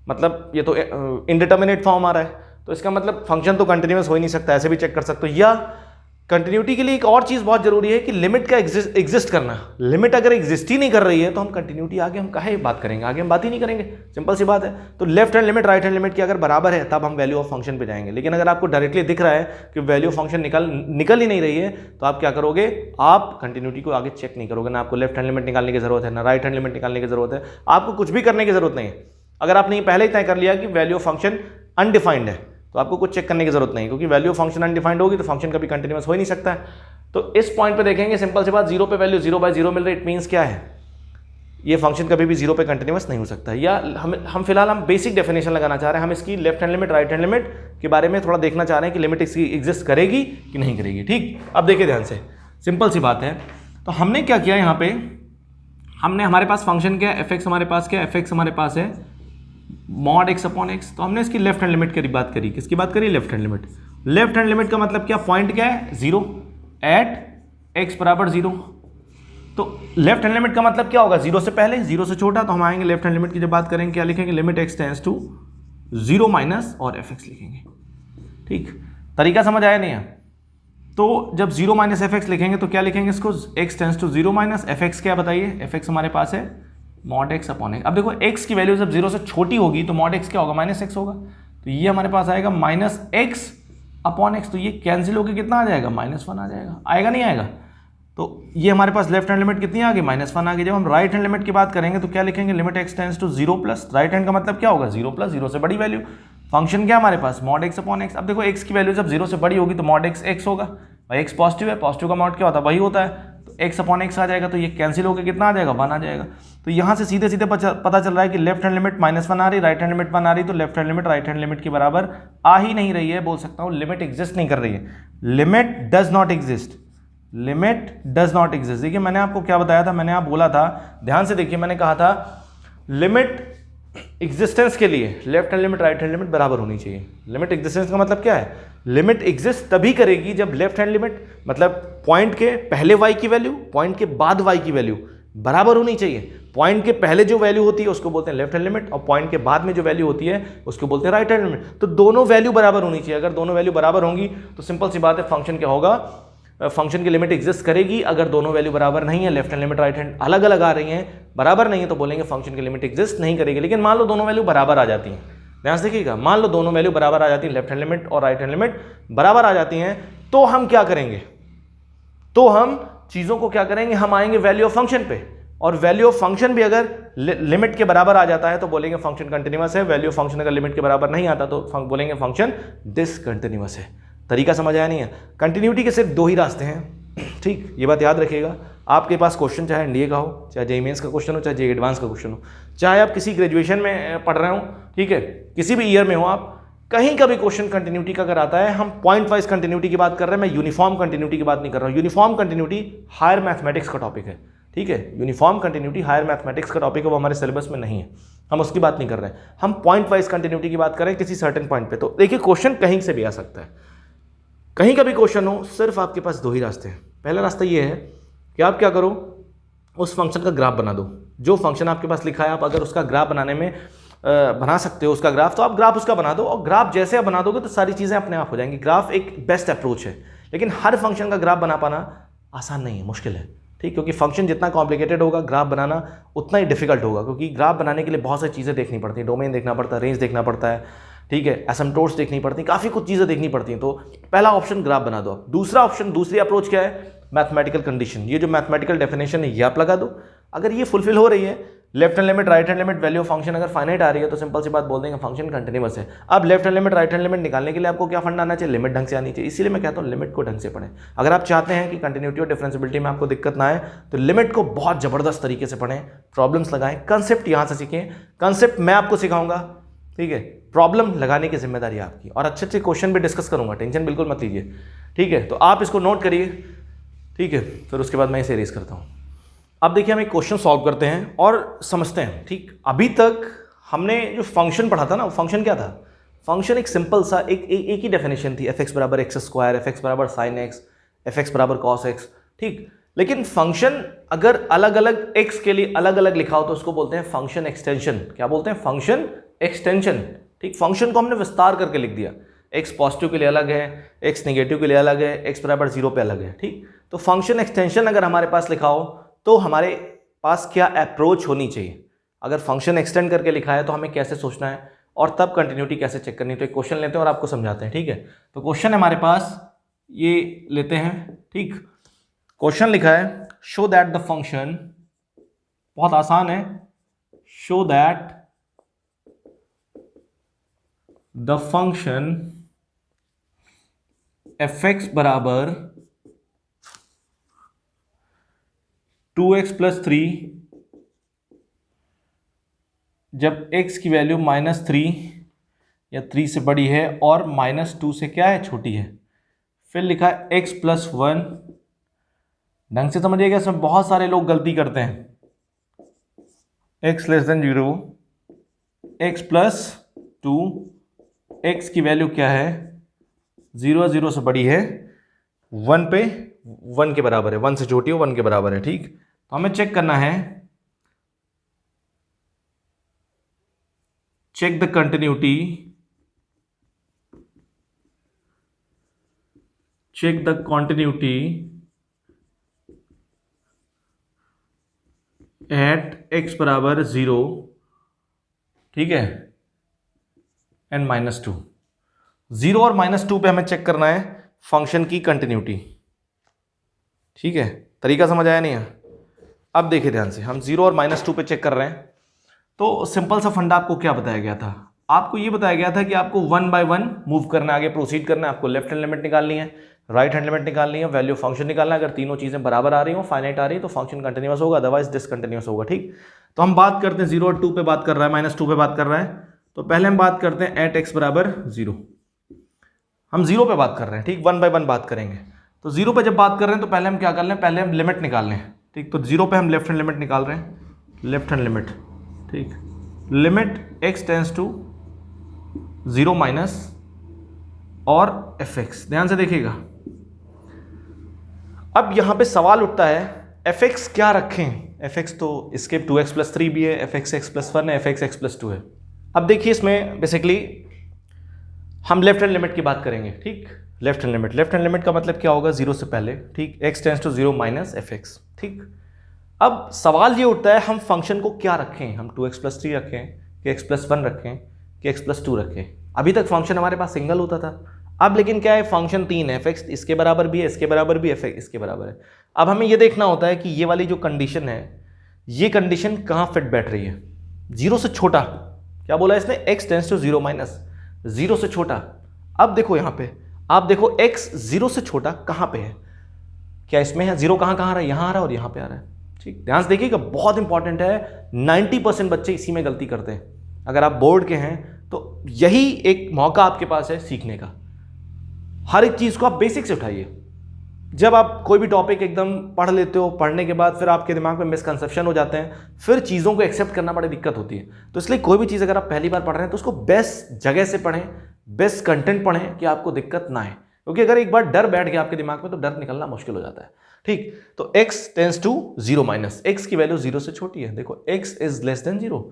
मतलब ये तो इनडिटर्मिनेट फॉर्म आ रहा है, तो इसका मतलब फंक्शन तो कंटिन्यूअस हो ही नहीं सकता। ऐसे भी चेक कर सकते हो। या कंटिन्यूटी के लिए एक और चीज बहुत जरूरी है कि लिमिट का एग्जिस्ट करना। लिमिट अगर एग्जिस्ट ही नहीं कर रही है तो हम कंटिन्यूटी आगे हम काहे बात करेंगे, आगे हम बात ही नहीं करेंगे, सिंपल सी बात है। तो left hand limit right hand limit की अगर बराबर है तब हम वैल्यू ऑफ फंक्शन पे जाएंगे। लेकिन अगर आपको डायरेक्टली दिख रहा है कि वैल्यू ऑफ फंक्शन निकल ही नहीं रही है, तो आप क्या करोगे, आप कंटिन्यूटी को आगे चेक नहीं करोगे। ना आपको लेफ्ट हैंड लिमिट निकालने की जरूरत है, ना राइट हैंड लिमिट निकालने की जरूरत है, आपको कुछ भी करने की जरूरत नहीं है। अगर आपने पहले ही तय कर लिया कि वैल्यू ऑफ फंक्शन अनडिफाइंड है तो आपको कुछ चेक करने की जरूरत नहीं, क्योंकि वैल्यू ऑफ फंक्शन अनडिफाइंड होगी तो फंक्शन कभी कंटिन्यूअस हो ही नहीं सकता है। तो इस पॉइंट पे देखेंगे, सिंपल सी बात, 0 पे वैल्यू 0/0 मिल रही, इट मींस क्या है, ये फंक्शन कभी भी 0 पे कंटिन्यूअस नहीं हो सकता। या हम फिलहाल हम बेसिक डेफिनेशन लगाना चाह रहे हैं, हम इसकी left hand limit right hand limit के बारे में थोड़ा देखना चाह रहे हैं कि लिमिट इसकी एग्जिस्ट करेगी कि नहीं करेगी। ठीक, अब देखिए ध्यान से, सिंपल सी बात है। तो हमने क्या किया यहाँ पे, हमने, हमारे पास फंक्शन क्या है, एफ एक्स हमारे पास क्या है, एफ एक्स हमारे पास है मॉड x/x। तो हमने इसकी लेफ्ट हैंड लिमिट की बात करी, किसकी बात करी, left hand limit. Left hand limit का मतलब क्या, पॉइंट क्या है, 0 एट x बराबर 0। तो लेफ्ट हैंड लिमिट का मतलब क्या होगा, 0 से पहले, 0 से छोटा। तो हम आएंगे लेफ्ट हैंड लिमिट की जब बात करेंगे, क्या लिखेंगे, limit x tends to 0 minus और fx लिखेंगे। ठीक, तरीका समझ आया नहीं है। तो जब 0 माइनस fx लिखेंगे तो क्या लिखेंगे इसको, x tends to 0 minus fx, क्या बताइए, fx हमारे पास है मॉड x/x। अब देखो x की वैल्यू जब 0 से छोटी होगी तो मॉड x क्या होगा, -x होगा। तो ये हमारे पास आएगा -x/x। तो ये कैंसिल होकर कितना आ जाएगा, -1 आ जाएगा, आएगा नहीं आएगा। तो ये हमारे पास लेफ्ट हैंड लिमिट कितनी आ गई, -1 आ गई। जब हम राइट हैंड लिमिट की बात करेंगे तो क्या लिखेंगे, limit x tends to 0 plus, right hand का मतलब क्या होगा, 0 प्लस, 0 से बड़ी वैल्यू। फंक्शन क्या हमारे पास, मॉड x अपॉन x। अब देखो x की वैल्यू जब 0 से बड़ी होगी तो मॉड x x होगा, भाई x पॉजिटिव है, पॉजिटिव का मॉड क्या होता है, वही होता है, तो x अपॉन x आ जाएगा, तो ये कैंसिल होकर कितना आ जाएगा, 1 आ जाएगा। तो यहाँ से सीधे सीधे पता चल रहा है कि लेफ्ट हैंड लिमिट -1 आ रही, राइट हैंड लिमिट 1 आ रही, तो left hand limit right hand limit के बराबर आ ही नहीं रही है, बोल सकता हूँ लिमिट एग्जिस्ट नहीं कर रही है, limit does not exist, limit does not exist. देखिए मैंने आपको क्या बताया था, मैंने आप बोला था, ध्यान से देखिए, मैंने कहा था लिमिट एग्जिस्टेंस के लिए left hand limit right hand limit बराबर होनी चाहिए। लिमिट एग्जिस्टेंस का मतलब क्या है, लिमिट एग्जिस्ट तभी करेगी जब लेफ्ट हैंड लिमिट मतलब पॉइंट के पहले y की वैल्यू, पॉइंट के बाद y की वैल्यू बराबर होनी चाहिए। पॉइंट के पहले जो वैल्यू होती है उसको बोलते हैं लेफ्ट हैंड लिमिट, और पॉइंट के बाद में जो वैल्यू होती है उसको बोलते हैं राइट हैंड लिमिट। तो दोनों वैल्यू बराबर होनी चाहिए। अगर दोनों वैल्यू बराबर होंगी तो सिंपल सी बात है, फंक्शन क्या होगा, फंक्शन की लिमिट एग्जिस्ट करेगी। अगर दोनों वैल्यू बराबर नहीं है, left hand limit right hand अलग अलग आ रही हैं, बराबर नहीं है, तो बोलेंगे फंक्शन की लिमिट एग्जिस्ट नहीं करेगी। लेकिन मान लो दोनों वैल्यू बराबर आ जाती हैं, ध्यान से देखिएगा, मान लो दोनों वैल्यू बराबर आ जाती हैं, लेफ्ट हैंड लिमिट और राइट हैंड लिमिट बराबर आ जाती हैं, तो हम क्या करेंगे, तो हम चीज़ों को क्या करेंगे, हम आएंगे वैल्यू ऑफ फंक्शन पे, और वैल्यू ऑफ फंक्शन भी अगर लिमिट के बराबर आ जाता है तो बोलेंगे फंक्शन कंटिन्यूअस है। वैल्यू ऑफ फंक्शन अगर लिमिट के बराबर नहीं आता तो बोलेंगे फंक्शन डिसकंटिन्यूअस है। तरीका समझ आया नहीं है। कंटिन्यूटी के सिर्फ 2 ही रास्ते हैं, ठीक, ये बात याद रखिएगा। आपके पास क्वेश्चन चाहे एनडीए का हो, चाहे जेईई मेंस का क्वेश्चन हो, चाहे जेईई एडवांस का क्वेश्चन हो, चाहे आप किसी ग्रेजुएशन में पढ़ रहे हो, ठीक है, किसी भी ईयर में हो आप, कहीं का भी क्वेश्चन कंटिन्यूटी का अगर आता है, हम पॉइंट वाइज कंटिन्यूटी की बात कर रहे हैं, मैं यूनिफॉर्म कंटिन्यूटी की बात नहीं कर रहा हूँ। यूनिफॉर्म कंटिन्यूटी हायर मैथमेटिक्स का टॉपिक है, ठीक है, यूनिफॉर्म कंटिन्यूटी हायर मैथमेटिक्स का टॉपिक है, वो हमारे सिलेबस में नहीं है, हम उसकी बात नहीं कर रहे हैं। हम पॉइंट वाइज कंटिन्यूटी की बात करें किसी सर्टेन पॉइंट पे। तो देखिए क्वेश्चन कहीं से भी आ सकता है, कहीं का भी क्वेश्चन हो, सिर्फ आपके पास 2 ही रास्ते हैं। पहला रास्ता ये है कि आप क्या करो, उस फंक्शन का ग्राफ बना दो। जो फंक्शन आपके पास लिखा है, आप अगर उसका ग्राफ बनाने में बना सकते हो उसका ग्राफ, तो आप ग्राफ उसका बना दो, और ग्राफ जैसे आप बना दोगे तो सारी चीज़ें अपने आप हो जाएंगी। ग्राफ एक बेस्ट अप्रोच है, लेकिन हर फंक्शन का ग्राफ बना पाना आसान नहीं है, मुश्किल है, ठीक, क्योंकि फंक्शन जितना कॉम्प्लिकेटेड होगा ग्राफ बनाना उतना ही डिफिकल्ट होगा, क्योंकि ग्राफ बनाने के लिए बहुत सारी चीज़ें देखनी पड़ती हैं, डोमेन देखना पड़ता है, रेंज देखना पड़ता है, ठीक है, एसिम्पटोट्स देखनी पड़ती हैं, काफ़ी कुछ चीज़ें देखनी पड़ती हैं। तो पहला ऑप्शन ग्राफ बना दो। दूसरा ऑप्शन, दूसरी अप्रोच क्या है, मैथमेटिकल कंडीशन। ये जो मैथमेटिकल डेफिनेशन है ये आप लगा दो, अगर ये फुलफिल हो रही है, left hand limit right hand limit value of function अगर फाइनाइट आ रही है, तो सिंपल सी बात बोल देंगे फंक्शन कंटिन्यूअस है। अब left hand limit right hand limit निकालने के लिए आपको क्या फंड आना चाहिए, लिमिट ढंग से आनी चाहिए। इसीलिए मैं कहता हूँ लिमिट को ढंग से पढ़ें। अगर आप चाहते हैं कि कंटिन्यूटी और डिफरेंशिएबिलिटी में आपको दिक्कत ना आए, तो लिमिट को बहुत जबरदस्त तरीके से पढ़ें, प्रॉब्लम्स लगाएं, कंसेप्ट यहाँ से सीखें। कंसेप्ट मैं आपको सिखाऊंगा, ठीक है, प्रॉब्लम लगाने की जिम्मेदारी आपकी, और अच्छे अच्छे क्वेश्चन भी डिस्कस करूंगा, टेंशन बिल्कुल मत लीजिए, ठीक है। तो आप इसको नोट करिए, ठीक है, फिर उसके बाद मैं इसे इरेज करता हूँ। अब देखिए हम एक क्वेश्चन सॉल्व करते हैं और समझते हैं, ठीक। अभी तक हमने जो फंक्शन पढ़ा था ना, वो फंक्शन क्या था, फंक्शन एक सिंपल सा एक ही डेफिनेशन थी, एफ एक्स बराबर एक्स स्क्वायर, एफ एक्स बराबर साइन एक्स, एफ एक्स बराबर कॉस एक्स, ठीक। लेकिन फंक्शन अगर अलग अलग एक्स के लिए अलग अलग लिखा हो तो उसको बोलते हैं फंक्शन एक्सटेंशन। क्या बोलते हैं, फंक्शन एक्सटेंशन, ठीक। फंक्शन को हमने विस्तार करके लिख दिया, एक्स पॉजिटिव के लिए अलग है, एक्स नेगेटिव के लिए अलग है, एक्स बराबर 0 पे अलग है, ठीक। तो फंक्शन एक्सटेंशन अगर हमारे पास लिखा हो तो हमारे पास क्या अप्रोच होनी चाहिए, अगर फंक्शन एक्सटेंड करके लिखा है तो हमें कैसे सोचना है, और तब कंटिन्यूटी कैसे चेक करनी है। तो एक क्वेश्चन लेते हैं और आपको समझाते हैं, ठीक है। तो क्वेश्चन हमारे पास ये लेते हैं, ठीक। क्वेश्चन लिखा है, शो दैट द फंक्शन, बहुत आसान है, show that the function F x बराबर 2x + 3 जब x की वैल्यू -3 या 3 से बड़ी है और -2 से क्या है, छोटी है। फिर लिखा है x + 1, ढंग से समझिएगा, इसमें बहुत सारे लोग गलती करते हैं। x <0, x + 2, x की वैल्यू क्या है, 0 से बड़ी है, 1 पे 1 के बराबर है, 1 से छोटी हो 1 के बराबर है, ठीक। तो हमें चेक करना है, check the continuity, check the continuity at x बराबर 0, ठीक है, एंड -2। 0 और -2 पे हमें चेक करना है फंक्शन की कंटिन्यूटी, ठीक है, तरीका समझ आया नहीं है? अब देखिए ध्यान से, हम 0 और -2 पे चेक कर रहे हैं। तो सिंपल सा फंडा आपको क्या बताया गया था? आपको ये बताया गया था कि आपको 1 बाय 1 मूव करना है, आगे प्रोसीड करना है। आपको लेफ्ट हैंड लिमिट निकालनी है, राइट हैंड लिमिट निकालनी है, वैल्यू फंक्शन निकालना है। अगर तीनों चीजें बराबर आ रही हो, फाइनाइट आ रही है, तो फंक्शन कंटिन्यूअस होगा, अदरवाइज डिसकंटिन्यूअस होगा। ठीक, तो हम बात करते हैं 0 और 2 पे बात कर रहा है, -2 पे बात कर रहा है। तो पहले हम बात करते हैं एट x बराबर 0। हम 0 पे बात कर रहे हैं, ठीक, 1 बाय 1 बात करेंगे। तो 0 पे जब बात कर रहे हैं तो पहले हम क्या कर लें, पहले हम लिमिट निकाल लें। ठीक, तो 0 पे हम लेफ्ट हैंड लिमिट निकाल रहे हैं, लेफ्ट हैंड लिमिट। ठीक, limit x tends to 0 minus और fx। ध्यान से देखिएगा, अब यहां पे सवाल उठता है fx क्या रखें। fx तो इसके 2x + 3 भी है, fx x + 1 है, fx x + 2 है। अब देखिए इसमें बेसिकली हम लेफ्ट हैंड लिमिट की बात करेंगे। ठीक, लेफ्ट हैंड लिमिट का मतलब क्या होगा, 0 से पहले। ठीक, x tends to 0 minus fx। ठीक, अब सवाल ये उठता है हम फंक्शन को क्या रखें, हम 2x + 3 रखें कि x + 1 रखें कि x + 2 रखें। अभी तक फंक्शन हमारे पास सिंगल होता था, अब लेकिन क्या है, फंक्शन 3 है, fx इसके बराबर भी है, इसके बराबर भी है, fx इसके बराबर है। अब हमें ये देखना होता है कि ये वाली जो कंडीशन है, ये कंडीशन कहाँ फिट बैठ रही है। 0 से छोटा, क्या बोला इसने, x टेंस टू 0 माइनस, 0 से छोटा। अब देखो यहां पे, आप देखो x 0 से छोटा कहां पे है, क्या इसमें है 0, कहां आ रहा है, यहां आ रहा है और यहां पे आ रहा है। ठीक, ध्यान से देखिएगा, बहुत इंपॉर्टेंट है। 90% बच्चे इसी में गलती करते हैं। अगर आप बोर्ड के हैं तो यही एक मौका आपके पास है सीखने का। हर एक चीज को आप बेसिक से उठाइए। जब आप कोई भी टॉपिक एकदम पढ़ लेते हो, पढ़ने के बाद फिर आपके दिमाग में मिसकंसेप्शन हो जाते हैं, फिर चीज़ों को एक्सेप्ट करना बड़ी दिक्कत होती है। तो इसलिए कोई भी चीज़ अगर आप पहली बार पढ़ रहे हैं तो उसको बेस्ट जगह से पढ़ें, बेस्ट कंटेंट पढ़ें कि आपको दिक्कत ना आए, क्योंकि अगर एक बार डर बैठ गया आपके दिमाग में तो डर निकलना मुश्किल हो जाता है। ठीक, तो x tends to 0 minus, x की वैल्यू 0 से छोटी है। देखो x is less than 0,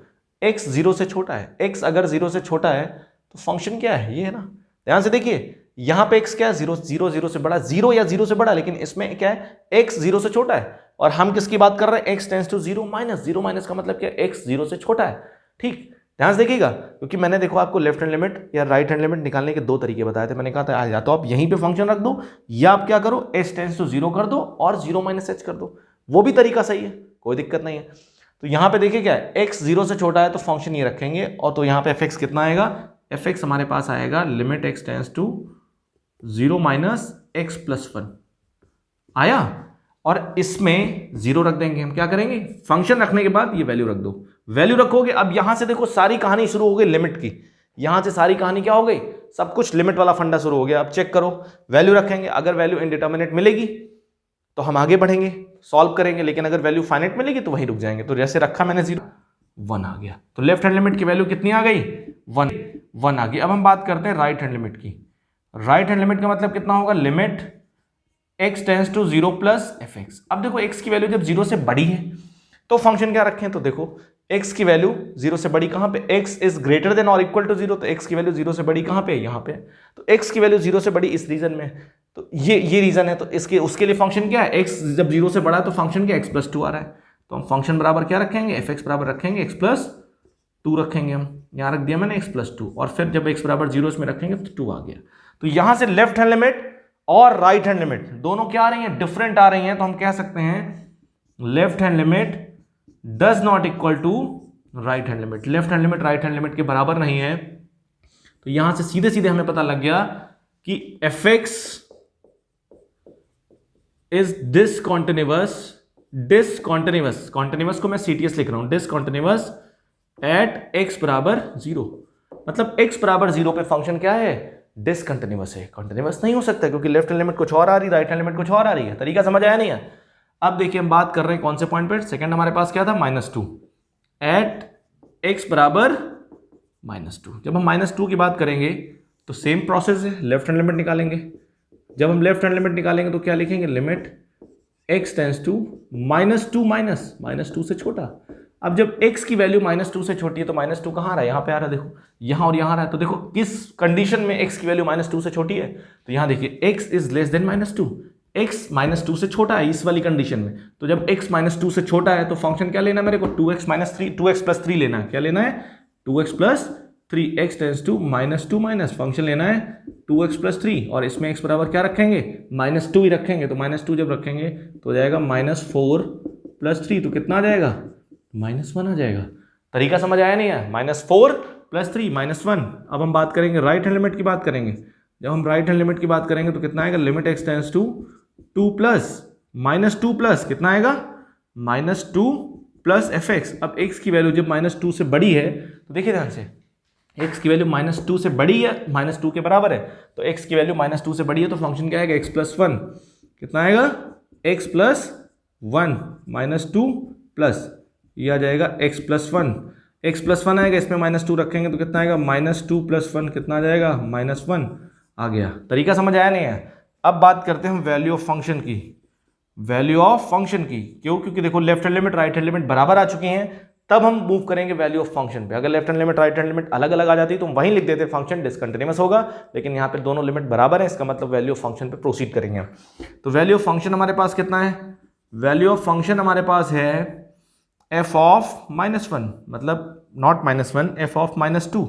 x 0 से छोटा है। x अगर 0 से छोटा है तो फंक्शन क्या है, ये है ना। ध्यान से देखिए, यहां पे x क्या है, 0 0 से बड़ा, 0 या 0 से बड़ा, लेकिन इसमें क्या है, x 0 से छोटा है। और हम किसकी बात कर रहे हैं, x tends to 0 minus, 0 minus का मतलब क्या है, x 0 से छोटा है। ठीक, ध्यान से देखिएगा, क्योंकि मैंने देखो आपको लेफ्ट हैंड लिमिट या राइट हैंड लिमिट निकालने के 2 तरीके बताए थे। मैंने कहा था या तो आप यहीं पे फंक्शन रख दो, या आप क्या करो, h टेंस टू 0 कर दो और 0 माइनस h कर दो, वो भी तरीका सही है, कोई दिक्कत नहीं है। तो यहां पे देखिए क्या है, x 0 से छोटा है तो फंक्शन ये रखेंगे, और तो यहां पे fx कितना आएगा, fx हमारे पास आएगा limit x tends to 0 minus x + 1 आया, और इसमें 0 रख देंगे। हम क्या करेंगे, फंक्शन रखने के बाद ये वैल्यू रख दो, वैल्यू रखोगे। अब यहां से देखो सारी कहानी शुरू हो गई लिमिट की, यहां से सारी कहानी क्या हो गई, सब कुछ लिमिट वाला फंडा शुरू हो गया। अब चेक करो, वैल्यू रखेंगे, अगर वैल्यू इनडिटर्मिनेट मिलेगी तो हम आगे बढ़ेंगे, सॉल्व करेंगे, लेकिन अगर वैल्यू फाइनाइट मिलेगी तो वहीं रुक जाएंगे। तो जैसे रखा मैंने 0, 1 आ गया, तो लेफ्ट हैंड लिमिट की वैल्यू कितनी आ गई, 1 आ गई। अब हम बात करते हैं राइट हैंड लिमिट की। राइट हैंड लिमिट का मतलब कितना होगा, limit x tends to 0 plus fx। अब देखो x की वैल्यू जब 0 से बड़ी है तो फंक्शन क्या रखें, तो देखो x की वैल्यू 0 से बड़ी कहां पे, x इज ग्रेटर देन और इक्वल टू 0, तो x की वैल्यू 0 से बड़ी कहां पे, यहां पे। तो x की वैल्यू 0 से बड़ी इस रीजन में, तो ये रीजन है, तो इसके उसके लिए फंक्शन क्या है, x जब 0 से बड़ा है तो फंक्शन क्या, x + 2 आ रहा है, तो हम फंक्शन बराबर क्या रखेंगे, fx बराबर रखेंगे x + 2 रखेंगे। हम यहां रख दिया मैंने x + 2, और फिर जब x बराबर 0 इसमें रखेंगे तो 2 आ गया। तो यहां से लेफ्ट हैंड लिमिट और राइट हैंड लिमिट दोनों क्या आ रही हैं, डिफरेंट आ रही हैं, तो हम कह सकते हैं left hand limit does not equal to right hand limit. Left hand limit right hand limit के बराबर नहीं है। तो यहां से सीधे सीधे हमें पता लग गया कि fx इज डिसकंटिन्यूअस, कॉन्टिन्यूअस को मैं CTS लिख रहा हूं, डिसकंटिन्यूअस एट x बराबर 0। मतलब x बराबर 0 पे फंक्शन क्या है, डिसकंटिन्यूअस है, कंटिन्यूअस नहीं हो सकता, क्योंकि लेफ्ट हैंड लिमिट कुछ और आ रही है, राइट हैंड लिमिट कुछ और आ रही है। तरीका समझ आया नहीं है? अब देखिए हम बात कर रहे हैं कौन से पॉइंट पे, सेकंड हमारे पास क्या था, -2 एट x बराबर -2। जब हम -2 की बात करेंगे तो सेम प्रोसेस है, लेफ्ट हैंड लिमिट निकालेंगे। जब हम लेफ्ट हैंड लिमिट निकालेंगे तो क्या लिखेंगे, limit x tends to -2 minus -2 से छोटा। अब जब x की वैल्यू -2 से छोटी है तो -2 कहाँ आ रहा है, यहाँ पे आ रहा है, देखो यहाँ और यहाँ आ रहा है। तो देखो किस कंडीशन में x की वैल्यू -2 से छोटी है, तो यहाँ देखिए x is less then -2, x -2 से छोटा है इस वाली कंडीशन में। तो जब x -2 से छोटा है तो फंक्शन क्या लेना है मेरे को, 2x + 3 लेना है। क्या लेना है, 2x + 3, x tends to -2 minus function लेना है 2x + 3 और इसमें x बराबर क्या रखेंगे, -2 ही रखेंगे। तो -2 जब रखेंगे तो हो जाएगा -4 + 3, तो कितना आ जाएगा, -1 आ जाएगा। तरीका समझ आया नहीं है, -4 + 3 -1। अब हम बात करेंगे राइट हैंड लिमिट की बात करेंगे। जब हम राइट हैंड लिमिट की बात करेंगे तो कितना आएगा, limit x tends to 2 plus -2 plus कितना आएगा, -2 प्लस fx। अब x की वैल्यू जब -2 से बड़ी है तो देखिए ध्यान से, x की वैल्यू -2 से बड़ी है, -2 के बराबर है, तो x की वैल्यू -2 से बड़ी है तो फंक्शन क्या आएगा, x + 1। कितना आएगा, x + 1 -2 प्लस ये आ जाएगा x + 1। x + 1 आएगा, इसमें -2 रखेंगे तो कितना आएगा, -2 + 1 कितना आ जाएगा, -1 आ गया। तरीका समझ आया नहीं है। अब बात करते हैं हम वैल्यू ऑफ फंक्शन की। वैल्यू ऑफ फंक्शन की क्यों, क्योंकि देखो left hand limit right hand limit बराबर आ चुकी हैं, तब हम मूव करेंगे वैल्यू ऑफ फंक्शन पे। अगर left hand limit right hand limit अलग अलग आ जाती तो हम वहीं लिख देते फंक्शन डिसकंटिन्यूअस होगा, लेकिन यहाँ पे दोनों लिमिट बराबर है, इसका मतलब वैल्यू ऑफ फंक्शन पे प्रोसीड करेंगे। तो वैल्यू ऑफ फंक्शन हमारे पास कितना है, वैल्यू ऑफ फंक्शन हमारे पास है f(-1), मतलब नॉट -1, f(-2),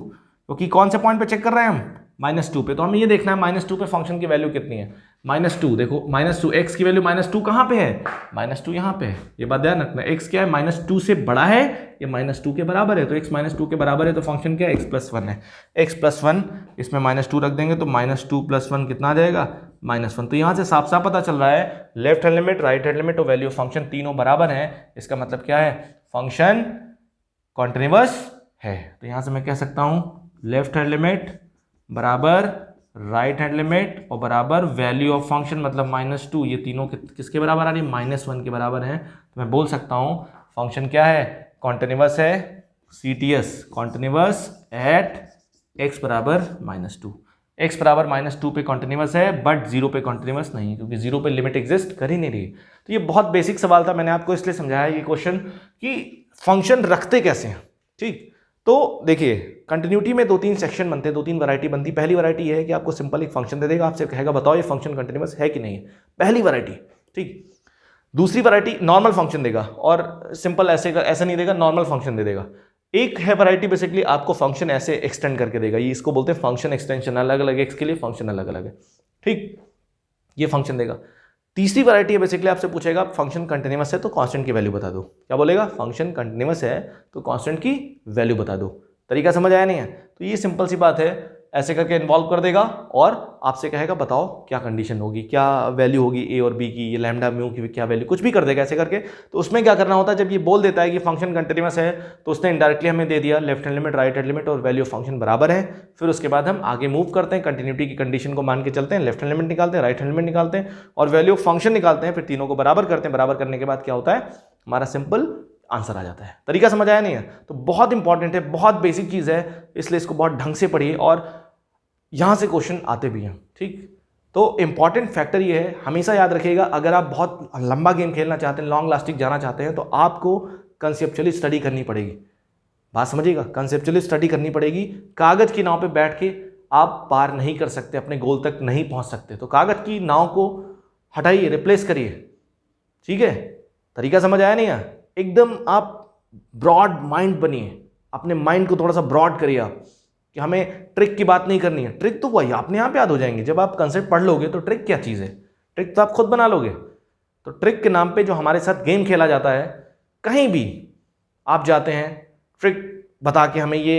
क्योंकि कौन से पॉइंट पे चेक कर रहे हैं हम, -2 पे। तो हमें ये देखना है -2 पे फंक्शन की वैल्यू कितनी है, -2। देखो -2, x की वैल्यू -2 कहाँ पे है, -2 यहाँ पे है। ये बात ध्यान रखना, x क्या है, -2 से बड़ा है, ये -2 के बराबर है, तो x -2 के बराबर है तो फंक्शन क्या है, x + 1 है। x + 1 इसमें -2 रख देंगे तो -2 + 1 कितना आ जाएगा, -1। तो यहाँ से साफ साफ पता चल रहा है left hand limit right hand limit और वैल्यू ऑफ फंक्शन तीनों बराबर हैं। इसका मतलब क्या है, फंक्शन कॉन्टिन्यूअस है। तो यहाँ से मैं कह सकता हूँ लेफ्ट हैंड लिमिट बराबर राइट हैंड लिमिट और बराबर वैल्यू ऑफ फंक्शन, मतलब -2, ये तीनों किसके बराबर आ रही है, -1 के बराबर है। तो मैं बोल सकता हूँ फंक्शन क्या है, कॉन्टिन्यूअस है, CTS कॉन्टिन्यूअस एट x बराबर -2। x बराबर -2 पे कॉन्टिन्यूअस है, बट 0 पे कॉन्टिन्यूअस नहीं, क्योंकि 0 पे लिमिट एग्जिस्ट कर ही नहीं रही। तो ये बहुत बेसिक सवाल था, मैंने आपको इसलिए समझाया ये क्वेश्चन कि फंक्शन रखते कैसे हैं। ठीक, तो देखिए कंटिन्यूटी में 2-3 सेक्शन बनते हैं, 2-3 वैरायटी बनती है। पहली वैरायटी ये है कि आपको सिंपल एक फंक्शन दे देगा, आपसे कहेगा बताओ ये फंक्शन कंटिन्यूअस है कि नहीं है, पहली वैरायटी। ठीक, दूसरी वैरायटी नॉर्मल फंक्शन देगा और सिंपल ऐसे नहीं देगा, नॉर्मल फंक्शन दे देगा। एक है वैरायटी बेसिकली आपको फंक्शन ऐसे एक्सटेंड करके देगा, ये इसको बोलते हैं फंक्शन एक्सटेंशन, अलग अलग एक्स के लिए फंक्शन अलग अलग है। ठीक, ये फंक्शन देगा। तीसरी वैरायटी है बेसिकली आपसे पूछेगा फंक्शन कंटिन्यूअस है तो कांस्टेंट की वैल्यू बता दो। क्या बोलेगा, फंक्शन कंटिन्यूअस है तो कांस्टेंट की वैल्यू बता दो। तरीका समझ आया नहीं है, तो ये सिंपल सी बात है, ऐसे करके इन्वॉल्व कर देगा और आपसे कहेगा बताओ क्या कंडीशन होगी, क्या वैल्यू होगी ए और बी की, ये लैम्डा म्यू की क्या वैल्यू, कुछ भी कर देगा ऐसे करके। तो उसमें क्या करना होता है, जब ये बोल देता है कि फंक्शन कंटिन्यूअस है तो उसने इनडायरेक्टली हमें दे दिया left hand limit right hand limit और वैल्यू ऑफ फंक्शन बराबर है। फिर उसके बाद हम आगे मूव करते हैं, कंटिन्यूटी की कंडीशन को मान के चलते हैं, लेफ्ट हैंड लिमिट निकालते हैं, राइट हैंड लिमिट निकालते हैं और वैल्यू ऑफ फंक्शन निकालते हैं, फिर तीनों को बराबर करते हैं। बराबर करने के बाद क्या होता है, हमारा सिंपल आंसर आ जाता है। तरीका समझ आया नहीं है, तो बहुत इंपॉर्टेंट है, बहुत बेसिक चीज़ है, इसलिए इसको बहुत ढंग से पढ़िए और यहाँ से क्वेश्चन आते भी हैं। ठीक, तो इंपॉर्टेंट फैक्टर ये है, हमेशा याद रखिएगा, अगर आप बहुत लंबा गेम खेलना चाहते हैं, लॉन्ग लास्टिक जाना चाहते हैं, तो आपको कंसेप्चुअली स्टडी करनी पड़ेगी। बात समझिएगा, कंसेप्चुअली स्टडी करनी पड़ेगी। कागज की नाव पे बैठ के आप पार नहीं कर सकते, अपने गोल तक नहीं पहुंच सकते। तो कागज की नाव को हटाइए, रिप्लेस करिए। ठीक है, तरीका समझ आया नहीं है, एकदम आप ब्रॉड माइंड बनिए, अपने माइंड को थोड़ा सा ब्रॉड करिए आप, कि हमें ट्रिक की बात नहीं करनी है। ट्रिक तो वही अपने आप याद हो जाएंगे, जब आप कंसेप्ट पढ़ लोगे तो ट्रिक क्या चीज़ है, ट्रिक तो आप खुद बना लोगे। तो ट्रिक के नाम पे जो हमारे साथ गेम खेला जाता है, कहीं भी आप जाते हैं ट्रिक बता के हमें ये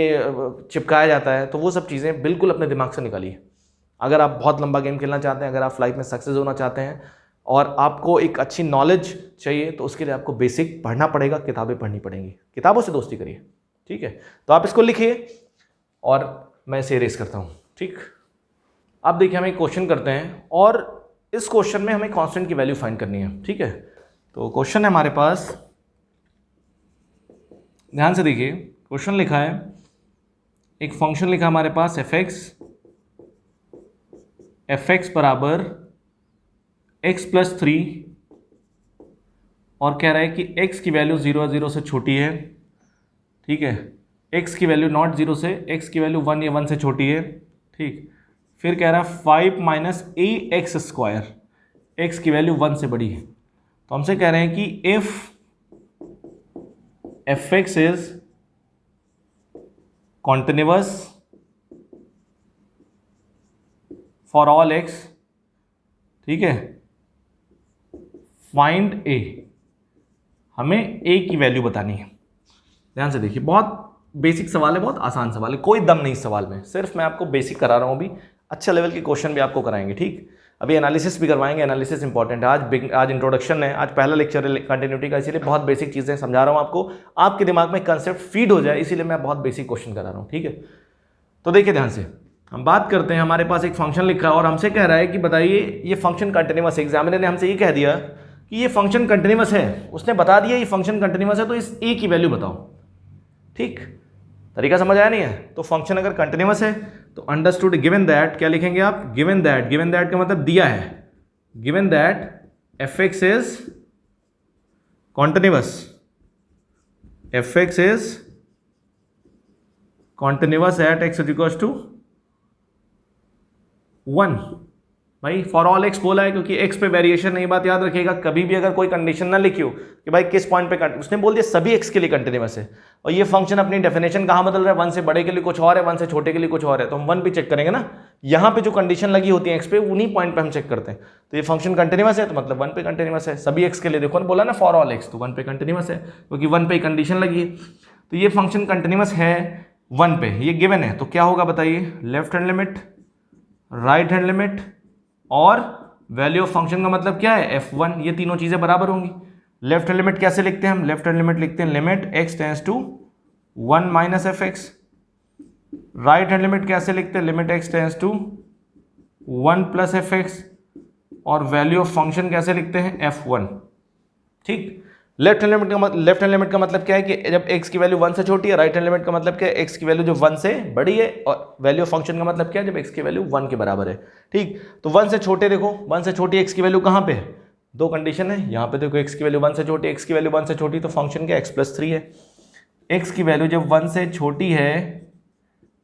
चिपकाया जाता है, तो वो सब चीज़ें बिल्कुल अपने दिमाग से निकालिए। अगर आप बहुत लंबा गेम खेलना चाहते हैं, अगर आप लाइफ में सक्सेस होना चाहते हैं और आपको एक अच्छी नॉलेज चाहिए, तो उसके लिए आपको बेसिक पढ़ना पड़ेगा, किताबें पढ़नी पड़ेंगी, किताबों से दोस्ती करिए। ठीक है, तो आप इसको लिखिए और मैं इसे इरेज करता हूँ। ठीक, अब देखिए हम एक क्वेश्चन करते हैं और इस क्वेश्चन में हमें कांस्टेंट की वैल्यू फाइंड करनी है। ठीक है, तो क्वेश्चन है हमारे पास, ध्यान से देखिए, क्वेश्चन लिखा है, एक फंक्शन लिखा हमारे पास fx बराबर x + 3 और कह रहा है कि x की वैल्यू 0 से छोटी है। ठीक है, x की वैल्यू नॉट 0 से, x की वैल्यू 1 या 1 से छोटी है। ठीक, फिर कह रहा है 5 - ax², x की वैल्यू 1 से बड़ी है। तो हमसे कह रहे हैं कि if fx is continuous for all x, ठीक है, फाइंड ए, हमें ए की वैल्यू बतानी है। ध्यान से देखिए, बहुत बेसिक सवाल है, बहुत आसान सवाल है, कोई दम नहीं इस सवाल में, सिर्फ मैं आपको बेसिक करा रहा हूं। अभी अच्छे लेवल के क्वेश्चन भी आपको कराएंगे, ठीक। अभी एनालिसिस भी करवाएंगे, एनालिसिस इंपॉर्टेंट है। आज इंट्रोडक्शन है, आज पहला लेक्चर है कंटिन्यूटी का, इसीलिए बहुत बेसिक चीजें समझा रहा हूं आपको, आपके दिमाग में कंसेप्ट फीड हो जाए, इसीलिए मैं बहुत बेसिक क्वेश्चन करा रहा हूं, ठीक है। तो देखिए ध्यान से, हम बात करते हैं, हमारे पास एक फंक्शन लिखा है और हमसे कह रहा है कि बताइए ये फंक्शन कंटिन्यूअस है। एग्जामिनर ने हमसे ये कह दिया कि ये फंक्शन कंटिन्यूअस है, उसने बता दिया ये फंक्शन कंटिन्यूअस है, तो इस ए की वैल्यू बताओ, ठीक। तरीका समझ आया नहीं है? तो फंक्शन अगर कंटिन्यूअस है तो अंडरस्टूड गिवन दैट, क्या लिखेंगे आप, गिवन दैट का मतलब दिया है, given that f x is continuous, f x is continuous at x is equal to 1। भाई फॉर ऑल एक्स बोला है क्योंकि एक्स पे वेरिएशन नहीं, बात याद रखिएगा। कभी भी अगर कोई कंडीशन ना लिखी हो कि भाई किस पॉइंट पे, उसने बोल दिया सभी एक्स के लिए कंटिन्यूअस है, और ये फंक्शन अपनी डेफिनेशन कहां बदल रहा है, 1 से बड़े के लिए कुछ और है, 1 से छोटे के लिए कुछ और है, तो हम 1 पे चेक करेंगे ना, यहां पे जो कंडीशन लगी होती है एक्स पे, उन्हीं पॉइंट पे हम चेक करते हैं। तो ये फंक्शन कंटिन्यूअस है तो मतलब 1 पे कंटिन्यूअस है, सभी एक्स के लिए। देखो ना, बोला ना फॉर ऑल एक्स, तो 1 पे कंटिन्यूअस है क्योंकि 1 पे कंडीशन लगी है। तो ये फंक्शन कंटिन्यूअस है 1 पे, ये गिवन है, तो क्या होगा बताइए, left hand limit, right hand limit और वैल्यू ऑफ फंक्शन का मतलब क्या है, f1, ये तीनों चीजें बराबर होंगी। लेफ्ट हैंड लिमिट कैसे लिखते हैं हम, लेफ्ट हैंड लिमिट लिखते हैं limit x tends to 1 minus F x. Right hand limit कैसे लिखते हैं, limit x tends to 1 plus F x, और वैल्यू ऑफ फंक्शन कैसे लिखते हैं, f1, ठीक। लेफ्ट हैंड लिमिट का मतलब क्या है कि जब x की वैल्यू 1 से छोटी है, राइट हैंड लिमिट का मतलब क्या है, x की वैल्यू जो 1 से बड़ी है, और वैल्यू ऑफ फंक्शन का मतलब क्या है, जब x की वैल्यू 1 के बराबर है, ठीक। तो 1 से छोटे, देखो 1 से छोटी x की वैल्यू कहां पे है, दो कंडीशन है, यहां पे देखो x की वैल्यू 1 से छोटी, x की वैल्यू 1 से छोटी, तो फंक्शन क्या x+3 है। x की वैल्यू जब 1 से छोटी है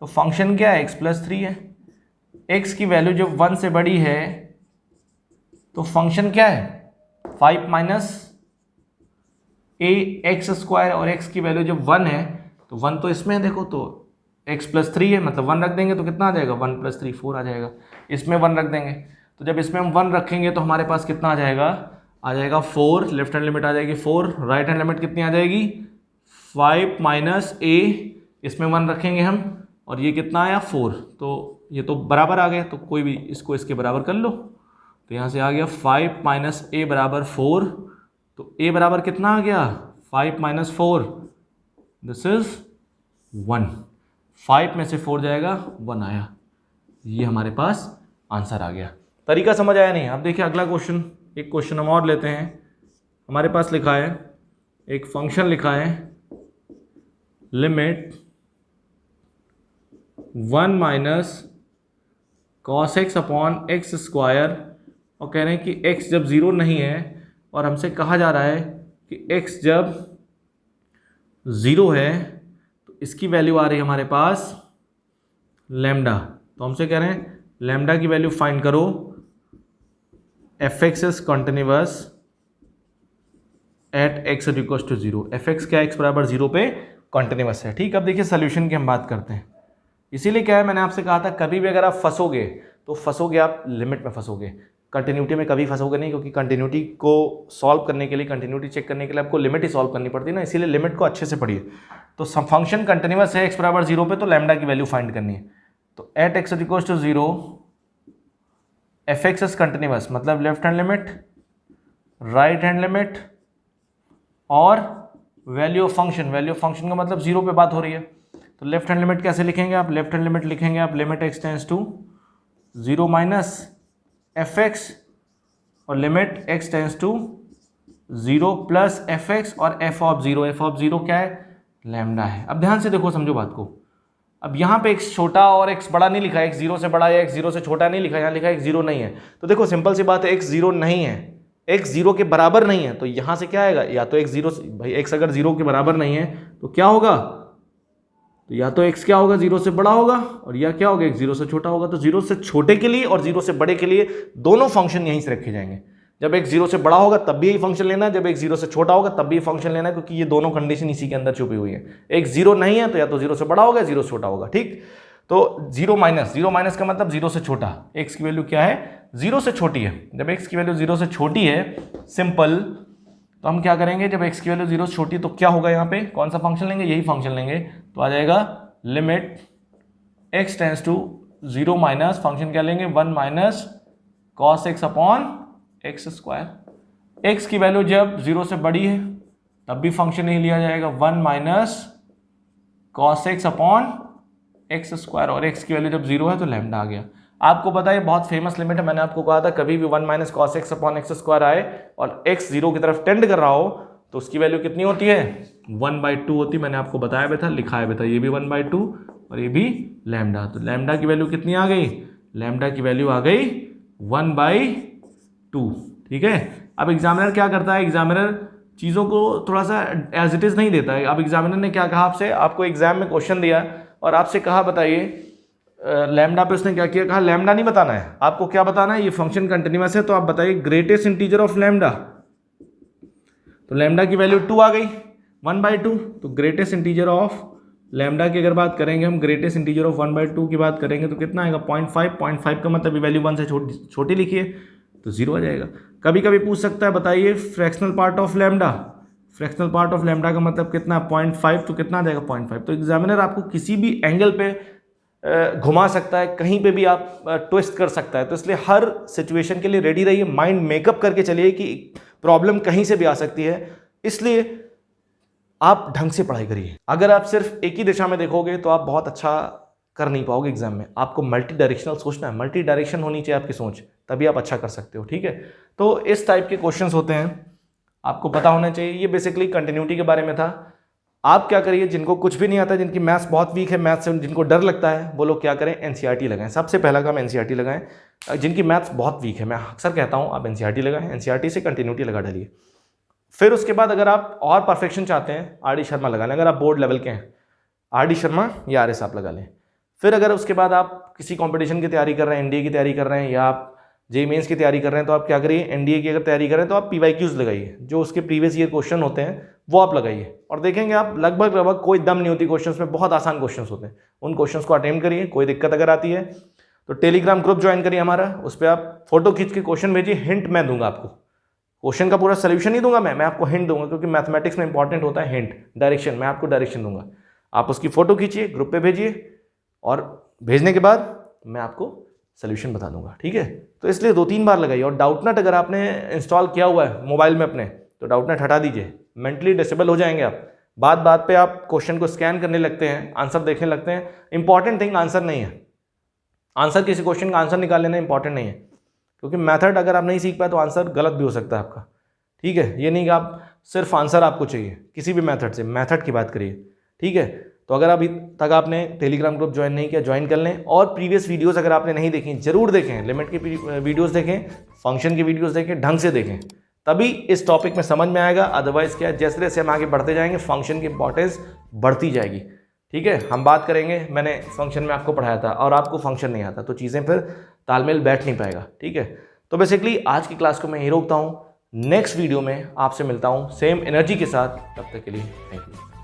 तो फंक्शन क्या है, x+3 है। x की वैल्यू जब 1 से बड़ी है तो फंक्शन क्या है, 5 माइनस ए एक्स स्क्वायर, और x की वैल्यू जब 1 है तो 1 तो इसमें है, देखो तो x+3 है, मतलब 1 रख देंगे तो कितना आ जाएगा, 1 + 3 4 आ जाएगा। इसमें 1 रख देंगे, तो जब इसमें हम 1 रखेंगे तो हमारे पास कितना आ जाएगा 4, लेफ्ट हैंड लिमिट आ जाएगी 4, राइट हैंड लिमिट कितनी आ जाएगी 5 माइनस ए, इसमें 1 रखेंगे हम, और ये कितना आया 4, तो ये तो बराबर आ गया, तो कोई भी इसको इसके बराबर कर लो, तो यहाँ से आ गया 5 माइनस ए बराबर 4, तो a बराबर कितना आ गया, 5 माइनस 4, दिस इज 1, 5 में से 4 जाएगा 1 आया, ये हमारे पास आंसर आ गया। तरीका समझ आया नहीं? अब देखिए अगला क्वेश्चन, एक क्वेश्चन हम और लेते हैं। हमारे पास लिखा है, एक फंक्शन लिखा है limit 1 minus cos x upon x square, और कह रहे हैं कि x जब 0 नहीं है, और हमसे कहा जा रहा है कि x जब 0 है तो इसकी वैल्यू आ रही है हमारे पास लैम्डा, तो हमसे कह रहे हैं लैम्डा की वैल्यू फाइंड करो, f x is continuous at x is equal to 0, F x क्या x बराबर 0 पे कॉन्टिन्यूअस है, ठीक। अब देखिए सोल्यूशन की हम बात करते हैं। इसीलिए क्या है, मैंने आपसे कहा था कभी भी अगर आप फंसोगे तो फंसोगे आप लिमिट में फंसोगे, कंटिन्यूटी में कभी फंसोगे नहीं, क्योंकि कंटिन्यूटी को सॉल्व करने के लिए, कंटिन्यूटी चेक करने के लिए आपको लिमिट ही सॉल्व करनी पड़ती है ना, इसीलिए लिमिट को अच्छे से पढ़िए। तो फंक्शन कंटिन्यूअस है x बराबर 0 पे, तो लैम्डा की वैल्यू फाइंड करनी है, तो at X equal to 0 F x is continuous, मतलब left hand limit, right hand limit और वैल्यू ऑफ फंक्शन का मतलब 0 पे बात हो रही है, तो लेफ्ट हैंड लिमिट कैसे लिखेंगे आप, लेफ्ट हैंड लिमिट लिखेंगे आप limit X tends to 0 minus F x, और limit x tends to 0 plus F x, और एफ ऑफ 0 क्या है, लैम्डा है। अब ध्यान से देखो, समझो बात को, अब यहाँ पे x छोटा और x बड़ा नहीं लिखा है, x 0 से बड़ा या x 0 से छोटा नहीं लिखा है, यहाँ लिखा है x 0 नहीं है, तो देखो सिंपल सी बात है, x 0 नहीं है, x 0 के बराबर नहीं है, तो यहाँ से क्या आएगा, या तो x 0, भाई x अगर 0 के बराबर नहीं है तो क्या होगा, तो या तो x क्या होगा 0 से बड़ा होगा, और या क्या होगा x 0 से छोटा होगा, तो 0 से छोटे के लिए और 0 से बड़े के लिए दोनों फंक्शन यहीं से रखे जाएंगे। जब x 0 से बड़ा होगा तब भी यही फंक्शन लेना है, जब x 0 से छोटा होगा तब भी फंक्शन लेना है, क्योंकि ये दोनों कंडीशन इसी के अंदर छुपी हुई है। x 0 नहीं है तो या तो 0 से बड़ा होगा, 0 से छोटा होगा, ठीक। तो 0 माइनस का मतलब 0 से छोटा, x की वैल्यू क्या है 0 से छोटी है। जब x की वैल्यू 0 से छोटी है, सिंपल, तो हम क्या करेंगे, जब x की वैल्यू 0 से छोटी तो क्या होगा, यहाँ पे कौन सा फंक्शन लेंगे, यही फंक्शन लेंगे। तो आ जाएगा limit x tends to 0 minus function क्या लेंगे 1 minus cos x upon x square. x की वैल्यू जब 0 से बड़ी है तब भी फंक्शन नहीं लिया जाएगा 1 minus cos x upon x square, और x की वैल्यू जब 0 है तो लैम्डा आ गया। आपको पता है बहुत फेमस लिमिट है, मैंने आपको कहा था कभी भी 1 minus cos x upon x square आए और x 0 की तरफ टेंड कर रहा हो तो उसकी वैल्यू कितनी होती है 1/2 होती है। मैंने आपको बताया भी था, लिखाया भी था, ये भी 1/2 और ये भी लैम्डा। तो लैम्डा की वैल्यू कितनी आ गई, लैम्डा की वैल्यू आ गई 1/2, ठीक है। अब एग्जामिनर क्या करता है, एग्जामिनर चीज़ों को थोड़ा सा एज इट इज़ नहीं देता है। अब एग्जामिनर ने क्या कहा आपसे, आपको एग्जाम में क्वेश्चन दिया और आपसे कहा बताइए लैम्डा पे, उसने क्या किया, कहा लैम्डा नहीं बताना है आपको, क्या बताना है, ये फंक्शन कंटिन्यूअस है तो आप बताइए ग्रेटेस्ट इंटीजर ऑफ लैम्डा। तो लैम्डा की वैल्यू 2 आ गई 1/2, तो ग्रेटेस्ट इंटीजर ऑफ लैम्डा की अगर बात करेंगे हम, ग्रेटेस्ट इंटीजर ऑफ 1/2 की बात करेंगे तो कितना आएगा 0.5 का मतलब वैल्यू 1 से छोटी लिखिए तो 0 आ जाएगा। कभी कभी पूछ सकता है बताइए fractional part of lambda, fractional part of lambda का मतलब कितना 0.5, तो कितना आ जाएगा 0.5। तो एग्जामिनर आपको किसी भी एंगल पे घुमा सकता है, कहीं पे भी आप ट्विस्ट कर सकता है, तो इसलिए हर सिचुएशन के लिए रेडी रहिए, माइंड मेकअप करके चलिए कि प्रॉब्लम कहीं से भी आ सकती है, इसलिए आप ढंग से पढ़ाई करिए। अगर आप सिर्फ एक ही दिशा में देखोगे तो आप बहुत अच्छा कर नहीं पाओगे एग्जाम में, आपको मल्टी डायरेक्शनल सोचना है, मल्टी डायरेक्शन होनी चाहिए आपकी सोच, तभी आप अच्छा कर सकते हो, ठीक है। तो इस टाइप के क्वेश्चंस होते हैं, आपको पता होना चाहिए। ये बेसिकली कंटिन्यूटी के बारे में था। आप क्या करिए, जिनको कुछ भी नहीं आता, जिनकी मैथ्स बहुत वीक है, मैथ्स से जिनको डर लगता है, वो लोग क्या करें, एनसीईआरटी लगाएं। सबसे पहला काम एनसीईआरटी लगाएं। जिनकी मैथ्स बहुत वीक है, मैं अक्सर कहता हूं आप एनसीईआरटी लगाएं, एनसीईआरटी से कंटिन्यूटी लगा डालिए। फिर उसके बाद अगर आप और परफेक्शन चाहते हैं, आर डी शर्मा लगा लें, अगर आप बोर्ड लेवल के हैं आर डी शर्मा या आर एस आप लगा लें। फिर अगर उसके बाद आप किसी कंपटीशन की तैयारी कर रहे हैं, एनडीए की तैयारी कर रहे हैं या आप जेईई मेंस की तैयारी कर रहे हैं, तो आप क्या करिए, एनडीए की अगर तैयारी कर रहे हैं तो आप पीवाईक्यूज लगाइए, जो उसके प्रीवियस ईयर क्वेश्चन होते हैं वो आप लगाइए, और देखेंगे आप लगभग कोई दम नहीं होती क्वेश्चंस में, बहुत आसान क्वेश्चंस होते हैं, उन क्वेश्चंस को अटेम्प्ट करिए। कोई दिक्कत अगर आती है तो टेलीग्राम ग्रुप ज्वाइन करिए हमारा, उस पर आप फोटो खींच के क्वेश्चन भेजिए, हिंट मैं दूंगा आपको, क्वेश्चन का पूरा सोल्यूशन नहीं दूंगा मैं आपको हिंट दूंगा, क्योंकि मैथमेटिक्स में इंपॉर्टेंट होता है हिंट, डायरेक्शन, मैं आपको डायरेक्शन दूंगा। आप उसकी फोटो खींचिए, ग्रुप पे भेजिए, और भेजने के बाद मैं आपको सोल्यूशन बता दूंगा, ठीक है। तो इसलिए 2-3 बार लगाइए। और डाउटनट अगर आपने इंस्टॉल किया हुआ है मोबाइल में अपने, तो डाउटनट हटा दीजिए, मेंटली डिसेबल हो जाएंगे आप। बात बात पे आप क्वेश्चन को स्कैन करने लगते हैं, आंसर देखने लगते हैं। इंपॉर्टेंट थिंग आंसर नहीं है, आंसर किसी क्वेश्चन का आंसर निकाल लेना इंपॉर्टेंट नहीं है, क्योंकि मेथड अगर आप नहीं सीख पाए तो आंसर गलत भी हो सकता है आपका, ठीक है। ये नहीं कि आप सिर्फ आंसर आपको चाहिए, किसी भी मेथड से, मेथड की बात करिए, ठीक है। तो अगर अभी तक आपने टेलीग्राम ग्रुप ज्वाइन नहीं किया, ज्वाइन कर लें, और प्रीवियस वीडियोस अगर आपने नहीं देखी जरूर देखें, लिमिट की वीडियोस देखें, फंक्शन की वीडियोस देखें, ढंग से देखें, तभी इस टॉपिक में समझ में आएगा। अदरवाइज क्या, जैसे जैसे हम आगे बढ़ते जाएंगे फंक्शन की इंपॉर्टेंस बढ़ती जाएगी, ठीक है। हम बात करेंगे, मैंने फंक्शन में आपको पढ़ाया था और आपको फंक्शन नहीं आता, तो चीज़ें फिर तालमेल बैठ नहीं पाएगा, ठीक है। तो बेसिकली आज की क्लास को मैं यही रोकता हूँ, नेक्स्ट वीडियो में आपसे मिलता हूँ सेम एनर्जी के साथ, तब तक के लिए थैंक यू।